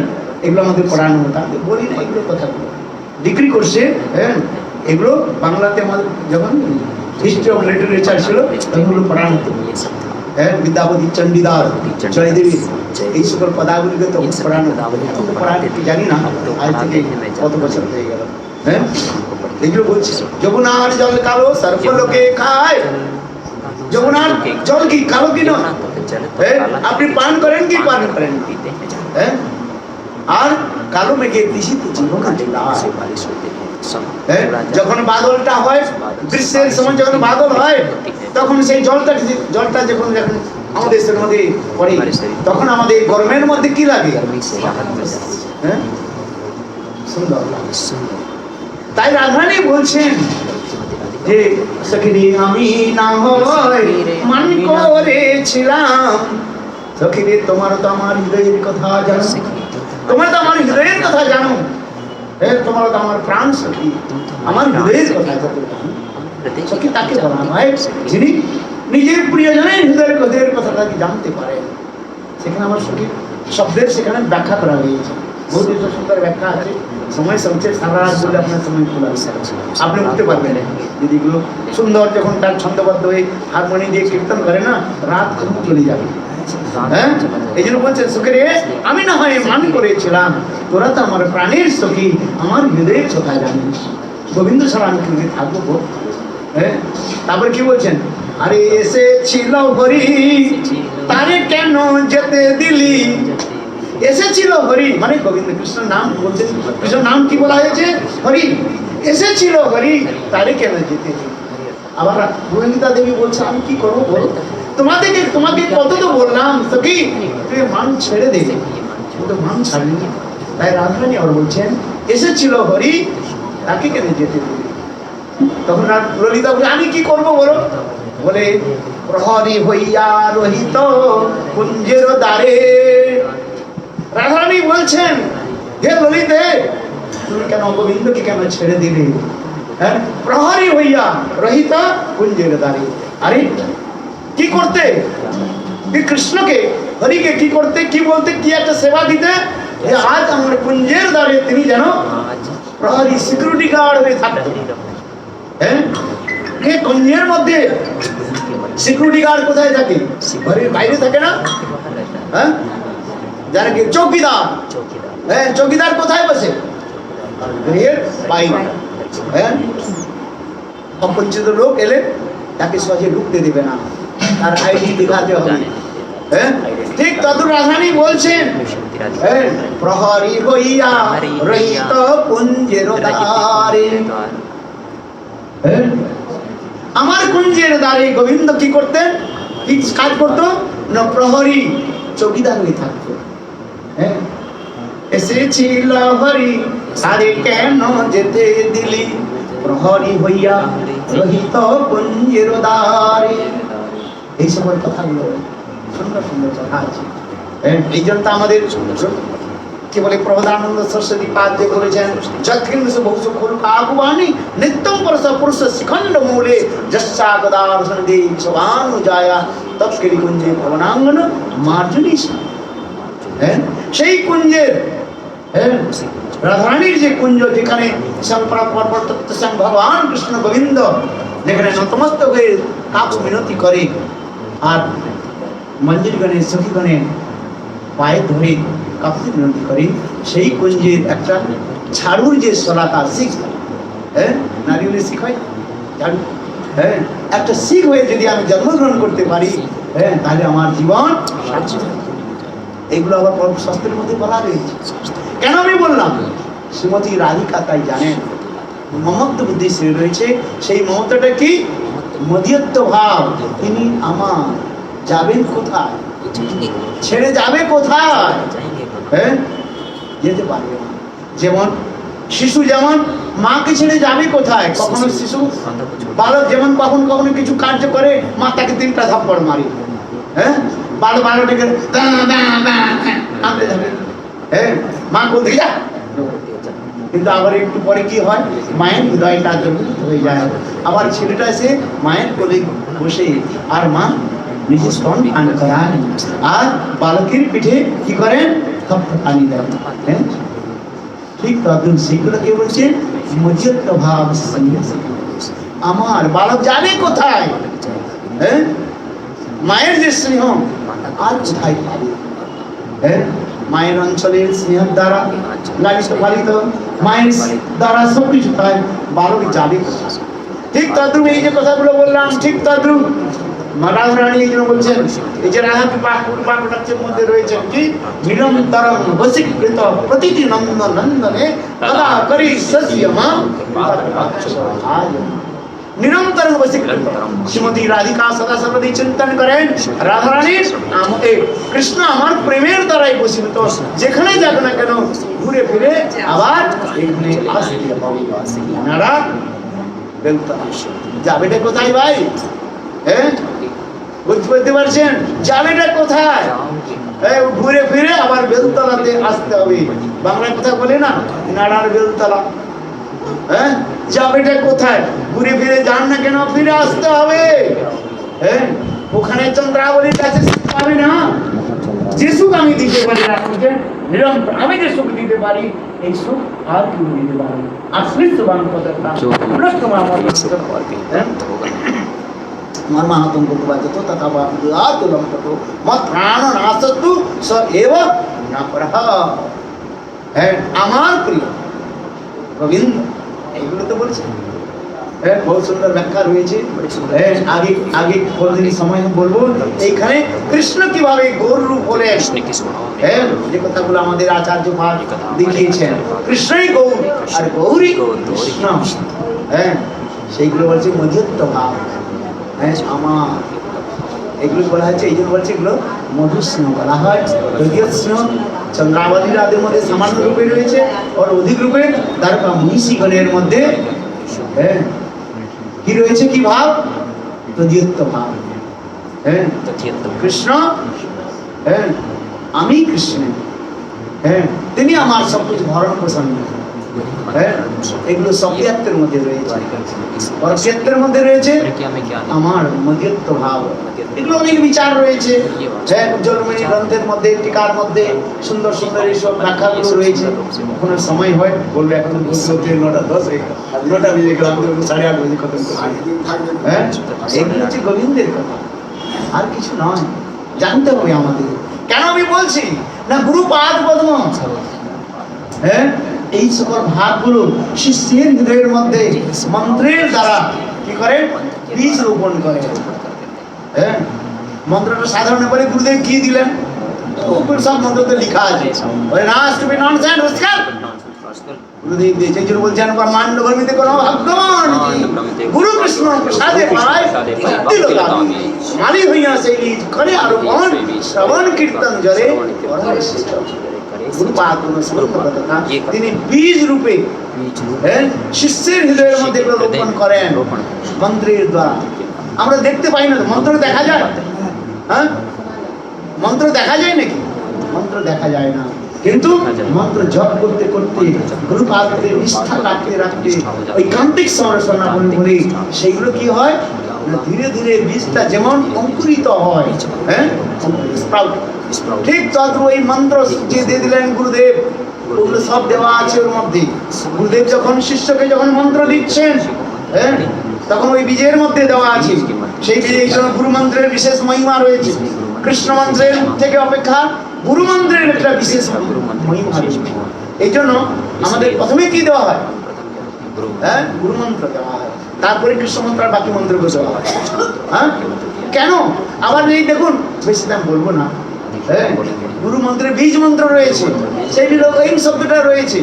এগুলো আমাদের পড়ানো হতো। আমি বলি না এগুলো কথাগুলো, ডিগ্রি করছে। হ্যাঁ, এগুলো বাংলাতে আমাদের যখন হিস্ট্রি অফ লিটারেচার ছিল এগুলো পড়ানো হতো। হ্যাঁ, বিদ্যাপতি, চণ্ডীদাস, জয়দেবী, এই সকল পদাবলীকে তো পড়ানো জানি না, আজ থেকে কত বছর হয়ে গেল। হ্যাঁ, এগুলো বলছে যমুনার জল কালো সর্বলোকে খায়। যমুনার জল কি কালো কি নয়? আপনি পান করেন কি পান করেন? হ্যাঁ আর কালো মেঘের দিশিতে জীবকালে লাল। হ্যাঁ, যখন বাদলটা হয় গ্রীষ্মের সময় যখন বাদল হয় তখন সেই জলটা যখন যখন আমাদের শরীরের মধ্যে পড়ে তখন আমাদের গরমের মধ্যে কি লাগে? হ্যাঁ, সুন্দর লাগে। তাই রাধারানী বলছেন যে সখিরে আমি না হয় মান করেছিলাম, সখিরে তোমার তো আমার হৃদয়ের কথা জানো, তোমার তো আমার হৃদয়ের কথা জানো, তোমার তো আমার প্রাণ সখী, আমার হৃদয়ের কথা জানো। সখী তাকে বলা হয় যিনি নিজের প্রিয়জনের হৃদয়ের কথাটা জানতে পারেন। সেখানে আমার সখী শব্দের সেখানে ব্যাখ্যা করা হয়েছে, বহুত সুন্দর ব্যাখ্যা আছে। সময় সংক্ষেপ, সারা রাত বলে আপনার সময় খোলা, আপনি উঠতে পারবেন যদি এগুলো সুন্দর যখন তার ছন্দবদ্ধ হয়ে হারমোনি দিয়ে কীর্তন করে না, রাত চলে যাবে। হ্যাঁ, এই জন্য বলছেন সুখে আমি না হয় মান করেছিলাম, তোরা তো আমার প্রাণের সখী, আমার হৃদয়ের কথা জানিস, গোবিন্দ ছাড়া আমি কিন্তু থাকবো। হ্যাঁ, তারপরে কি বলছেন? আরে এসেছিল হরি তারে কেন যেতে দিলি, এসেছিল হরি মানে গোবিন্দ কৃষ্ণ নাম বলছেন, কৃষ্ণ নাম কি বলা হয়েছে? হরি। এসেছিল হরি তারে কেন যেতে দিলি। আবার গোবিন্দা দেবী বলছে আমি কি করবো বলো, তোমাকে কত তো বললাম সখী তুই মান ছেড়ে দে, কিন্তু মান ছাড়লি। তাই রাধারানী আবার বলছেন এসেছিল হরি তাকে কেন যেতে দিলি। তখন ললিতা বলে আমি কি করবো বলো, বলে প্রহরী হইয়া রহিত কুঞ্জের দ্বারে। রাধারানী বলছেন হে ললিতে তুমি কেন গোবিন্দকে কেন ছেড়ে দিলে? হ্যাঁ, প্রহরী হইয়া রহিত কুঞ্জের দ্বারে। আরে কি করতে? কৃষ্ণকে হরিকে কি করতে, কি বলতে, কি একটা সেবা দিতে যে আজ আমার কুঞ্জের দ্বারে তিনি যেন প্রহরী সিকিউরিটি গার্ড হয়ে থাকতো। হ্যাঁ, কুঞ্জের মধ্যে সিকিউরিটি গার্ড কোথায় থাকে? ঘরের বাইরে থাকে না? হ্যাঁ, যারা কি চৌকিদার। হ্যাঁ, চৌকিদার কোথায় বসে? ঘরের বাইরে। হ্যাঁ, অপরিচিত লোক এলে তাকে সহজে ঢুকতে দেবে না, তার আইডি দেখাতে হবে। হ্যাঁ, ঠিক তদুর রাধারানী বলছেন প্রহরী হইয়া রহিত কুঞ্জের দ্বারে। আমার কুঞ্জের দ্বারে গোবিন্দ কি করতেন, কি কাজ করতো না? প্রহরী চৌকিদার হয়ে থাকতো। হ্যাঁ, এসেছিল হরি তারে কেন যেতে দিলি, প্রহরী হইয়া রহিত কুঞ্জের দ্বারে। এই সময় কথাগুলো সুন্দর সুন্দর কথা আছে। এই জন্য আমাদের কি বলে প্রবোধানন্দ সরস্বতী পাদ যে বলেছেন যৎকিঞ্চ বহু খোলকাকুবাণী নিত্যম পরশ পুরুষ শিখণ্ড মূলে যস্যা গদার্শন দেই শোভানুজায়া তৎকেলি কুঞ্জে ভবনাঙ্গন মার্জনী। হ্যাঁ, সেই কুঞ্জের রাধারানীর যে কুঞ্জ, যেখানে ভগবান কৃষ্ণ গোবিন্দ যেখানে নতমস্তক হয়ে কাকু মিনতি করে আর মঞ্জুরগণের সখীগণের পায়ে ধরে কাকুতি মিনতি করে, সেই কুঞ্জের একটা ঝাড়ুর যে শলাকা শিখ, হ্যাঁ, নারীগুলির শিখ হয় ঝাড়ু। হ্যাঁ, একটা শিখ হয়ে যদি আমি জন্মগ্রহণ করতে পারি, হ্যাঁ, তাহলে আমার জীবন। এগুলো আবার শাস্ত্রের মধ্যে বলা রয়েছে। কেন আমি বললাম? শ্রীমতী রাধিকা তাই জানেন মমত্ব বুদ্ধি রয়েছে। সেই মমতাটা কি? মদিয়ত্ব ভাব। তিনি আমার যাবেন কোথায়, ছেড়ে যাবে কোথায়? হ্যাঁ, যেতে পারবে না। যেমন শিশু যেমন মাকে ছেড়ে যাবে কোথায়? কখনো শিশু বালক যেমন কখনো কখনো কিছু কার্য করে মা তাকে 3টা থাপ্পড় মারে। হ্যাঁ, বালকটাকে আনতে যাবে। হ্যাঁ, মা বলতে যা, কিন্তু আবার একটু পরে কি হয়, মায়ের হৃদয়টা দ্রবিত হয়ে যায়। আবার ছেলেটা এসে মায়ের কোলে বসে আর মা নিজে স্তন পান করান আর বালকের পিঠে কি করেন? পানি দেন। হ্যাঁ, ঠিক তখন সেগুলোকে বলছে মজিয়ত ভাব। আমার বালক যাবে কোথায়? হ্যাঁ, মায়ের যে স্নেহ আর কোথায় পাবে? হ্যাঁ, মায়ের অঞ্চলের স্নেহের দ্বারা লালিত পালিত, মায়ের দ্বারা সবকিছু হয়, বালক যাবে কোথায়? ঠিক তদ্রুপ এই যে কথাগুলো বললাম, ঠিক তদ্রুপ রাধারানী এই জন্য বলছেন, এই যে রাধা কৃপা কটাক্ষের মধ্যে রয়েছেন কি নিরন্তরম বশীকৃত প্রতিটি নন্দন নন্দনে তদা করি সস্যমা নিরন্তর বশীকৃত। শ্রীমতী রাধিকা সদা সর্বদা চিন্তন করেন রাধারানী কৃষ্ণ আমার প্রেমের দ্বারাই বশীভূত, যেখানে যাক না কেন ঘুরে ফিরে আবার এখানে আসতে পারবে। আপনারা যাবেটা কোথায় ভাই? হ্যাঁ বুঝতে পারছেন? যাবেটা কোথায়? ঘুরে ফিরে আবার বেলতলাতে আসতে হবে। বাংলায় কথা বলে না নাড়ার বেলতলা। হ্যাঁ যাবেটা কোথায়? ঘুরে ফিরে যান না কেন ফিরে আসতে হবে। হ্যাঁ ওখানে চন্দ্রাবলীর কাছে পাবে না। যে সুখ আমি দিতে পারি আপনাকে নিরন্তর, আমি যে সুখ দিতে পারি এই সুখ আর কেউ দিতে পারে। আর শ্রীবান পদটা মর্মাহতম বাজতো তথা বাতুলম ততো মত প্রাণ নাশতু স এব না পরহ। হ্যাঁ আমার প্রিয় গোবিন্দ এইগুলো তো বলছে। হ্যাঁ বহুত সুন্দর ব্যাখ্যা রয়েছে। আগে আগে কোনদিন সময় বলবো এইখানে কৃষ্ণ কিভাবে গৌর রূপ হলে, হ্যাঁ যে কথাগুলো আমাদের আচার্য পাঠ দেখিয়েছেন, কৃষ্ণই গৌর আর গৌরী কৃষ্ণ। হ্যাঁ সেইগুলো বলছে মধ্যত্ব ভাব। হ্যাঁ আমার এগুলো বলা হচ্ছে, এই জন্য বলছে এগুলো মধুর স্নেহ বলা হয়। যদিও স্নেহ চন্দ্রাবলী রাদের মধ্যে সামান্য রূপে রয়েছে, আর অধিক রূপে তারপর মহিষীগণের মধ্যে হ্যাঁ কি রয়েছে, কি ভাব? তদীয়ত্ব ভাব। হ্যাঁ কৃষ্ণ, হ্যাঁ আমি কৃষ্ণ, হ্যাঁ তিনি আমার সব কিছু ভরণ পোষণ। হ্যাঁ এগুলো সক্রিয়াত্বের মধ্যে রয়েছে, অক্ষেত্রের মধ্যে রয়েছে আমার মধ্যত্ব ভাব। এগুলো অনেক বিচার রয়েছে। হ্যাঁ জন্মনি গ্রন্থের মধ্যে টিকার মধ্যে সুন্দর সুন্দর এইসব ব্যাখ্যাগুলো রয়েছে। কোনো সময় হয় বলবে এখন 9:10 9টা বেজে গেলাম, 8:30 বাজে খতম করছি। হ্যাঁ এগুলো হচ্ছে গোবিন্দের কথা, আর কিছু নয়। জানতে হবে আমাদের। কেন আমি বলছি না গুরুপাদ পদ্ম, হ্যাঁ এই সকল ভাবগুলো শিষ্যের হৃদয়ের মধ্যে মন্ত্রের দ্বারা কি করে বীজ রোপণ করে। হ্যাঁ মন্ত্রটা সাধারণ বলে গুরুদেব কি দিলেন, উপর সব মন্ত্রতে লেখা আছে। বলে না তুমি ননসেন্স রসকার গুরুদেব দিয়েছে। এই জন্য বলছেন ব্রহ্মাণ্ড ভূমিতে কোনো ভগবান গুরু কৃষ্ণ প্রসাদে পায় ভক্তি লোকামি মালি হইয়া সেই নিজ করে আরোপণ শ্রবণ কীর্তন জরে তিনি বীজ রূপে শিষ্যের হৃদয়ের মধ্যে রোপণ করেন মন্ত্রের দ্বারা। আমরা দেখতে পাই না, মন্ত্র দেখা যায়? হ্যাঁ মন্ত্র দেখা যায় নাকি? মন্ত্র দেখা যায় না, কিন্তু মন্ত্র জপ করতে করতে গুরুপাদকে নিষ্ঠা রাখতে রাখতে ঐকান্তিক সমর্পণা করে সেইগুলো কি হয় না ধীরে ধীরে বীজটা যেমন অঙ্কুরিত হয়, হ্যাঁ স্প্রাউট, ঠিক তদ্রূপ ওই মন্ত্র যে দিয়ে দিলেন গুরুদেব, ওগুলো সব দেওয়া আছে ওর মধ্যে। গুরুদেব যখন শিষ্যকে যখন মন্ত্র দিচ্ছেন, হ্যাঁ তখন ওই বীজের মধ্যে দেওয়া আছে। সেই বীজের জন্য গুরু মন্ত্রের বিশেষ মহিমা রয়েছে। কৃষ্ণ মন্ত্রের থেকে অপেক্ষা গুরু মন্ত্রের একটা বিশেষ মহিমা রয়েছে। এই জন্য আমাদের প্রথমে কি দেওয়া হয়? হ্যাঁ গুরু মন্ত্র দেওয়া হয়, তারপরে কৃষ্ণ মন্ত্র আর বাকি মন্ত্রগুলো দেওয়া হয়। হ্যাঁ কেন? আবার এই দেখুন, বেশি দাম বলবো না, হ্যাঁ গুরু মন্ত্রের বীজ মন্ত্র রয়েছে, সেইগুলো ঐম শব্দটা রয়েছে।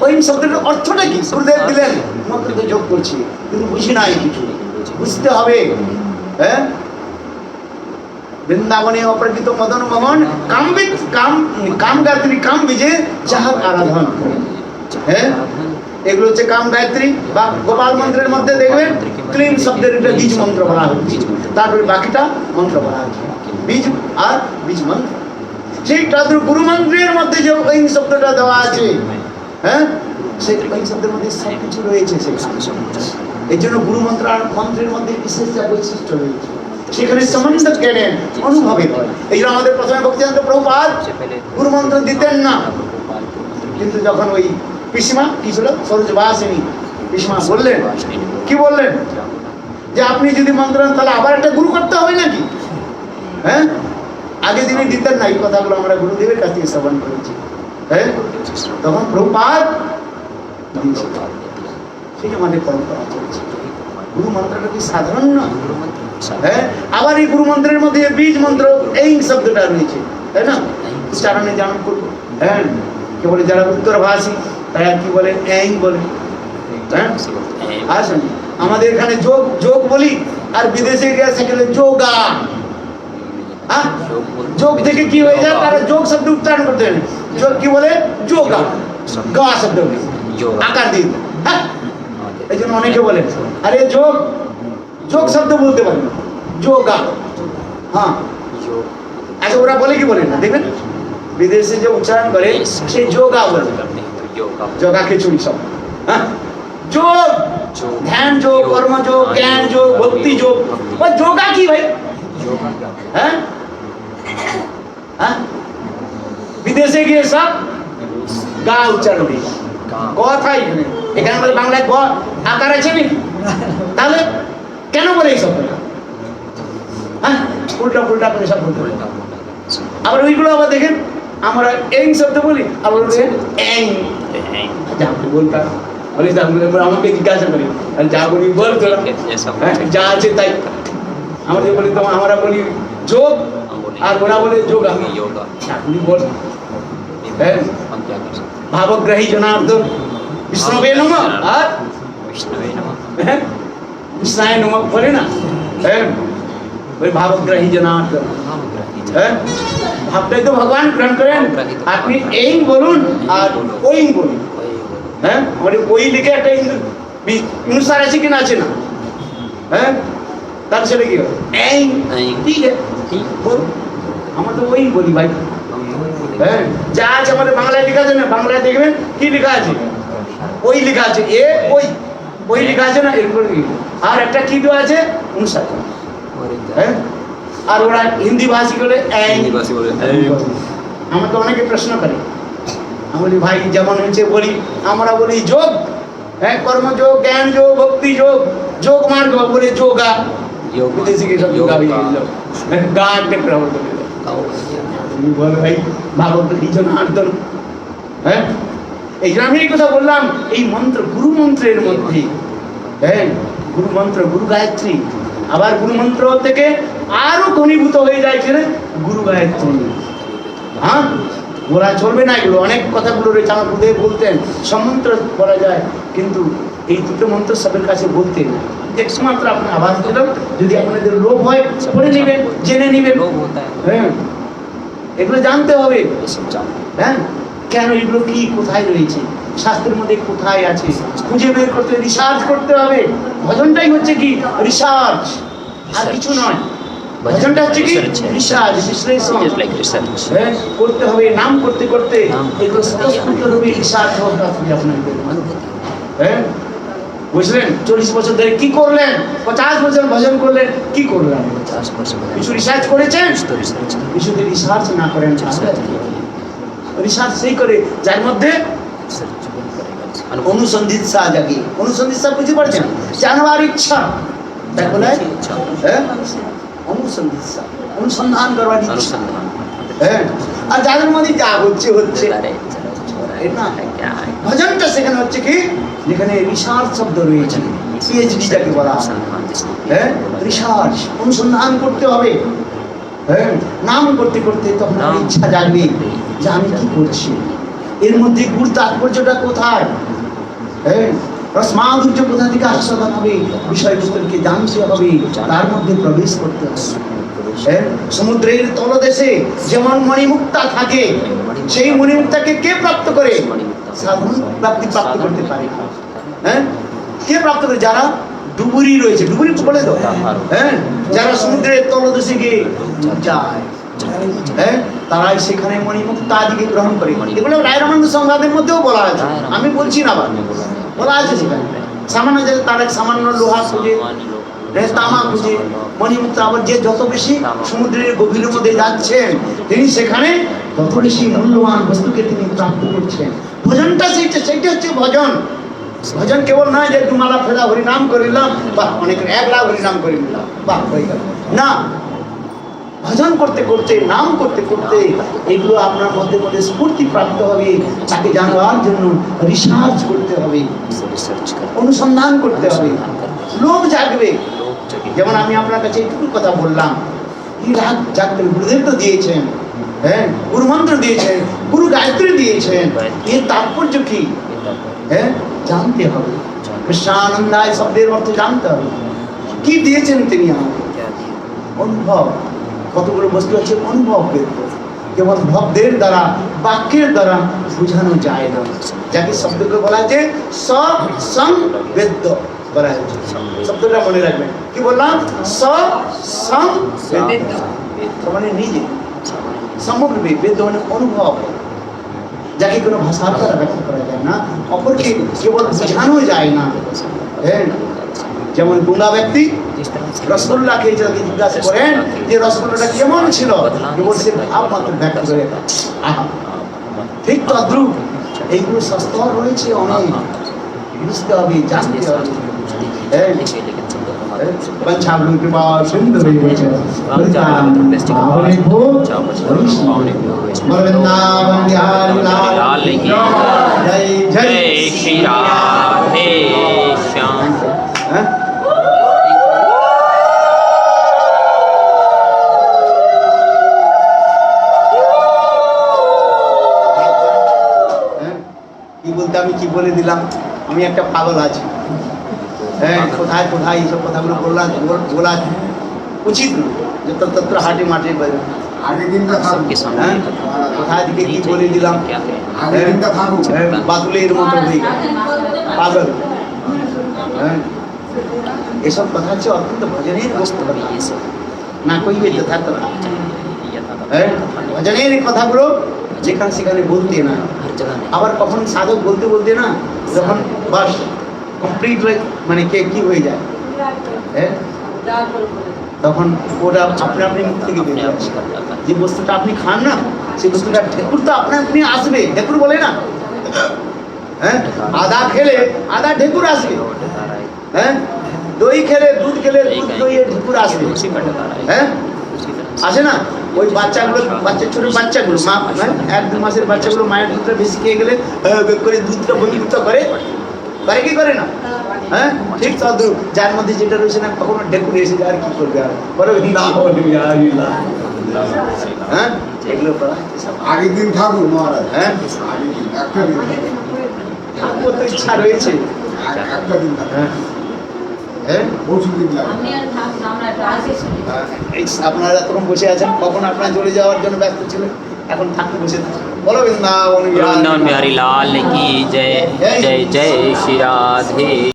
ঐম শব্দটার অর্থটা কি? গুরুদেব দিলেন, মন্ত্রকে যোগ করছি, কিন্তু বুঝি নাই কিছু, বুঝতে হবে। হ্যাঁ বৃন্দাবনে অপ্রকৃত মদন মোহন কামবিদ কাম গায়ত্রী কাম বীজে যাহার আরাধন। হ্যাঁ এগুলো হচ্ছে কাম গায়ত্রী বা গোপাল মন্ত্রের মধ্যে দেখবেন ক্লিন শব্দের একটা বীজ মন্ত্র বলা হচ্ছে, তারপরে বাকিটা মন্ত্র বলা হচ্ছে, বীজ আর বীজ মন্ত্র। সেই গুরু মন্ত্রের মধ্যে যে ঐম শব্দটা দেওয়া আছে, হ্যাঁ সেই ঐম শব্দের মধ্যে সব কিছু রয়েছে সেখানে। এই জন্য গুরু মন্ত্র আর মন্ত্রের মধ্যে বিশেষ বৈশিষ্ট্য রয়েছে, সেখানে সম্বন্ধ জ্ঞানের অনুভবে হয়। এই জন্য আমাদের প্রথমে ভক্তিদান্ত প্রভুপাদ গুরু মন্ত্র দিতেন না, কিন্তু যখন ওই পিসিমা কি ছিল সরোজবাসিনী পিসিমা বললেন, কি বললেন যে আপনি যদি মন্ত্র দেন তাহলে আবার একটা গুরু করতে হবে নাকি? হ্যাঁ আগে দিনে দিতেন না, এই কথাগুলো আমরা গুরুদেবের কাছ থেকে শ্রবণ করেছি। হ্যাঁ তখন প্রভুপাদ সেই আমাদের পরম্পরা চলছে। গুরু মন্ত্রটা কি সাধারণ নয়? হ্যাঁ, আবার এই গুরু মন্ত্রের মধ্যে বীজ মন্ত্র এই শব্দটা রয়েছে, তাই না? উচ্চারণে জানান করবো। হ্যাঁ, কে বলে যারা উত্তরভাষী তারা কি বলে এই বলে। হ্যাঁ, আসেন আমাদের এখানে যোগ যোগ বলি, আর বিদেশে গিয়ে সেখানে যোগা। হ্যাঁ, যোগ থেকে কি হয়ে যায়, তারা যোগ শব্দ উচ্চারণ করতে জানে। যোগ কি বলে, যোগা, গা শব্দ আকার দিয়ে। হ্যাঁ, এই জন্য অনেকে বলে আরে যোগ যোগ শব্দ বলতে পারে না, যোগা। হ্যাঁ, আচ্ছা ওরা বলে কি বলে না, দেখবেন বিদেশে যে উচ্চারণ করে সে যোগা বলে, যোগা খিচুড়ি সব। হ্যাঁ, যোগ, ধ্যান যোগ, কর্ম যোগ, জ্ঞান যোগ, ভক্তি যোগ। ওই যোগা কি ভাই? হ্যাঁ, হ্যাঁ, বিদেশে গিয়ে সব গা উচ্চারণ করে, কথাই এখানে আমাদের বাংলায় গ আকার আছে নাকি? তাহলে কেন বলে এই শব্দটা? হ্যাঁ, উল্টা পুল্টা করে সব বলতে। আবার ওইগুলো আবার দেখেন আমরা এই শব্দ বলি, আবার বলবেন এই। যা বলতাম বলি, আমাকে জিজ্ঞাসা করি যা বলি বল তোরা। হ্যাঁ, যা আছে তাই আমাদের বলি, তো আমরা বলি যোগ, আর ওরা বলে যোগা। আপনি বল। হ্যাঁ, ভাবগ্রাহী জনার্দন বিষ্ণবে নমঃ, আর হ্যাঁ কৃষ্ণায় নমঃ বলে না। হ্যাঁ, ওই ভাবগ্রাহী জনার্দন। হ্যাঁ, ভাবটাই তো ভগবান গ্রহণ করেন। আপনি এই বলুন আর ওই বলুন। হ্যাঁ, আমাদের ওই লিখে একটা অনুসার আছে কিনা, আছে না? হ্যাঁ, তার ছেলে কি হবে এই, ঠিক আছে বলুন, আমরা তো ওই বলি ভাই। হ্যাঁ, যা আছে আমাদের বাংলায় লেখা আছে না, বাংলায় দেখবেন কি লেখা আছে, ওই লেখা আছে, এ ওই ওই লেখা আছে না, এরপর আর একটা কি দেওয়া আছে, অনুসার। হ্যাঁ, আর ওরা হিন্দি ভাষী বলে আমরা তো অনেকে প্রশ্ন করে, আমি বলি ভাই যেমন হয়েছে বলি, আমরা বলি যোগ। হ্যাঁ, কর্মযোগ, জ্ঞান যোগ, ভক্তি যোগ, যোগ মার্গ বলে যোগা। বিদেশি কে সব যোগা হয়ে গেল, গা একটা প্রভাব করে বল ভাই, ভাগবত কি জন্য আর্দন। হ্যাঁ, এই জন্য আমি এই কথা বললাম, এই মন্ত্র গুরু মন্ত্রের মধ্যে। হ্যাঁ, গুরু মন্ত্র, গুরু গায়ত্রী, আবার গুরু মন্ত্র থেকে আরো ঘনীভূত হয়ে যায় ছেলে গুরু গায়ত্রী। হ্যাঁ, বলা চলবে না এগুলো, অনেক কথাগুলো রয়েছে আমার বুধে বলতেন, সমন্ত্র বলা যায়, কিন্তু এই দুটো মন্ত্র সবের কাছে বলতেন। একমাত্র আপনি আওয়াজ দিলাম, যদি আপনাদের লোভ হয় পড়ে নেবেন, জেনে নেবেন। হ্যাঁ, এগুলো জানতে হবে। হ্যাঁ, কেন এগুলো কি, কোথায় রয়েছে, শাস্ত্রের মধ্যে কোথায় আছে, খুঁজে বের করতে, রিসার্চ করতে হবে। ভজনটাই হচ্ছে কি রিসার্চ, আর কিছু নয়। ভজনটা হচ্ছে কি রিসার্চ, বিশ্লেষণ। হ্যাঁ, করতে হবে, নাম করতে করতে এগুলো স্বতঃস্ফূর্ত হবে, রিসার্চ হবে আপনাদের। হ্যাঁ, বুঝলেন? 40 বছর ধরে কি করলেন, 50 বছর ভজন করলেন, কি করলেন? কিছু রিসার্চ করেছেন? কিছু রিসার্চ না করেন, রিসার্চ সেই করে যার মধ্যে অনুসন্ধিৎসা জাগে। অনুসন্ধিৎসা বুঝতে পারছেন? জানবার ইচ্ছা, তাই বলে হ্যাঁ, অনুসন্ধিৎসা, অনুসন্ধান করবার ইচ্ছা। হ্যাঁ, আর যাদের মধ্যে যা হচ্ছে হচ্ছে ভজনটা সেখানে হচ্ছে কি, যেখানে রিসার্চ শব্দ রয়েছে, পিএইচডি যাকে বলা হয়। হ্যাঁ, রিসার্চ, অনুসন্ধান করতে হবে। হ্যাঁ, নাম করতে করতে তখন ইচ্ছা জাগবে যে আমি কি করছি, এর মধ্যে গুরু তাৎপর্যটা কোথায়। হ্যাঁ, রসমাধুর্য কোথা থেকে আস্বাদন হবে, বিষয়বস্তুকে জানতে হবে, তার মধ্যে প্রবেশ করতে হবে। হ্যাঁ, সমুদ্রের তলদেশে যেমন মণিমুক্তা থাকে, সেই মণিমুক্তাকে কে প্রাপ্ত করে? সাধন প্রাপ্তি প্রাপ্ত করতে পারে। হ্যাঁ, কে প্রাপ্ত করে? যারা ডুবুরি রয়েছে, ডুবুরি বলে তো। হ্যাঁ, যারা সমুদ্রের তলদেশে গিয়ে যায়, হ্যাঁ, তারাই সেখানে মণিমুক্তা আদিকে গ্রহণ করে। এগুলো রায় রামানন্দ সংবাদের মধ্যেও বলা আছে, আমি বলছি না, আবার বলা আছে সেখানে। সামান্য যে তারা সামান্য লোহা খুঁজে, তামা খুঁজে মণিমুক্তা, আবার যে যত বেশি সমুদ্রের গভীরের মধ্যে যাচ্ছেন তিনি সেখানে তত বেশি মূল্যবান বস্তুকে তিনি প্রাপ্ত করছেন। ভজনটা সেইটা হচ্ছে ভজন। ভজন কেবল নয় যে দুমালা ফেলা হরিনাম করিলাম, বা অনেক 1 লাখ হরিনাম করে নিলাম, বাহ হয়ে গেল না। ভজন করতে করতে, নাম করতে করতে এগুলো আপনার মধ্যে মধ্যে স্ফূর্তি প্রাপ্ত হবে। তাকে জানবার জন্য রিসার্চ করতে হবে, অনুসন্ধান করতে হবে, লোভ জাগবে। যেমন আমি আপনার কাছে এইটুকু কথা বললাম, এই রাগ জাগবেন, গুরুদেব তো দিয়েছেন, হ্যাঁ, গুরু মন্ত্র দিয়েছেন, গুরু গায়ত্রী দিয়েছেন, এর তাৎপর্য কি, হ্যাঁ, জানতে হবে। কৃষ্ণানন্দায় শব্দের অর্থ জানতে হবে, কি দিয়েছেন তিনি আমাকে। অনুভব, কতগুলো বস্তু আছে অনুভব বেদ্য, কেবল ভক্তের দ্বারা, বাক্যের দ্বারা বোঝানো যায় না। যাকে শব্দকে বলা আছে সৎসং বেদ্য বলা হয়েছে। শব্দটা মনে রাখবেন, কি বললাম, সৎসং বেদ্য মানে নিজে, সমগ্র বেদ্য মানে অনুভব, যাকে কোনো ভাষার দ্বারা ব্যক্ত করা যায় না, অপরকে কেবল বোঝানো যায় না। হ্যাঁ, যেমন গুঙ্গা ব্যক্তি রসগোল্লা খেয়ে যদি জিজ্ঞাসা করেন যে রসগোল্লাটা কেমন ছিল, কেবল সে ভাব মাত্র ব্যক্ত করে, আহা, ঠিক তদ্রুপ এইগুলো স্তর রয়েছে অনেক, বুঝতে হবে, জানতে হবে। पंचावलन कृपा सिंधु वृंदावन बिहारी लाल की जय जय श्री राधे श्याम। কি বলতে আমি কি বলে দিলাম, আমি একটা পাগল আছি। হ্যাঁ, কোথায় কোথায় এইসব কথাগুলো বললাম, বলা উচিত না, যে তত্র হাটে মাঠে আগের দিনটা থাকুক, হ্যাঁ, কোথায় দিকে কি বলে দিলাম, আগের দিনটা থাকুক। বাদুলের মতো হয়ে গেল, পাগল। হ্যাঁ, এসব কথা হচ্ছে অত্যন্ত ভজনের বস্তু, না কইবে যথার্থ না। হ্যাঁ, ভজনের কথাগুলো যেখানে সেখানে বলতে না, আবার কখন সাধক বলতে বলতে না, যখন বাস কমপ্লিট মানে কে কি হয়ে যায়, হ্যাঁ, তখন ওটা আপনি আপনি মুখ থেকে বেরিয়ে আসে। যে বস্তুটা আপনি খান না, সেই বস্তুটা ঢেকুর তো আপনি আপনি আসবে, ঢেকুর বলে না, হ্যাঁ, আদা খেলে আদা ঢেকুর আসবে, হ্যাঁ, দই খেলে দুধ খেলে দুধ দইয়ে ঢেকুর আসবে, হ্যাঁ, আসে না। ওই বাচ্চাগুলো, ছোট বাচ্চাগুলো, মা 1-2 মাসের বাচ্চাগুলো মায়ের দুধটা বেশি খেয়ে গেলে করে দুধটা বঞ্চিত করে, করে কি করে না, হ্যাঁ, ঠিক তদ্রুপ যার মধ্যে যেটা রয়েছে না, কখনো ঢেকুর এসে যায়, আর কি করবে, আর বড় হ্যাঁ, এগুলো করা আগের দিন থাকুক মহারাজ, হ্যাঁ, আগের দিন একটা দিন থাকবো তো ইচ্ছা রয়েছে, একটা দিন থাকুক, হ্যাঁ, হ্যাঁ, পরশু দিন লাগবে। আপনারা তখন বসে আছেন, কখন আপনারা চলে যাওয়ার জন্য ব্যস্ত ছিলেন, এখন থাকতে বসে বলো বৃন্দাবন वृंदावन बिहारी लाल की जय जय जय श्री राधे।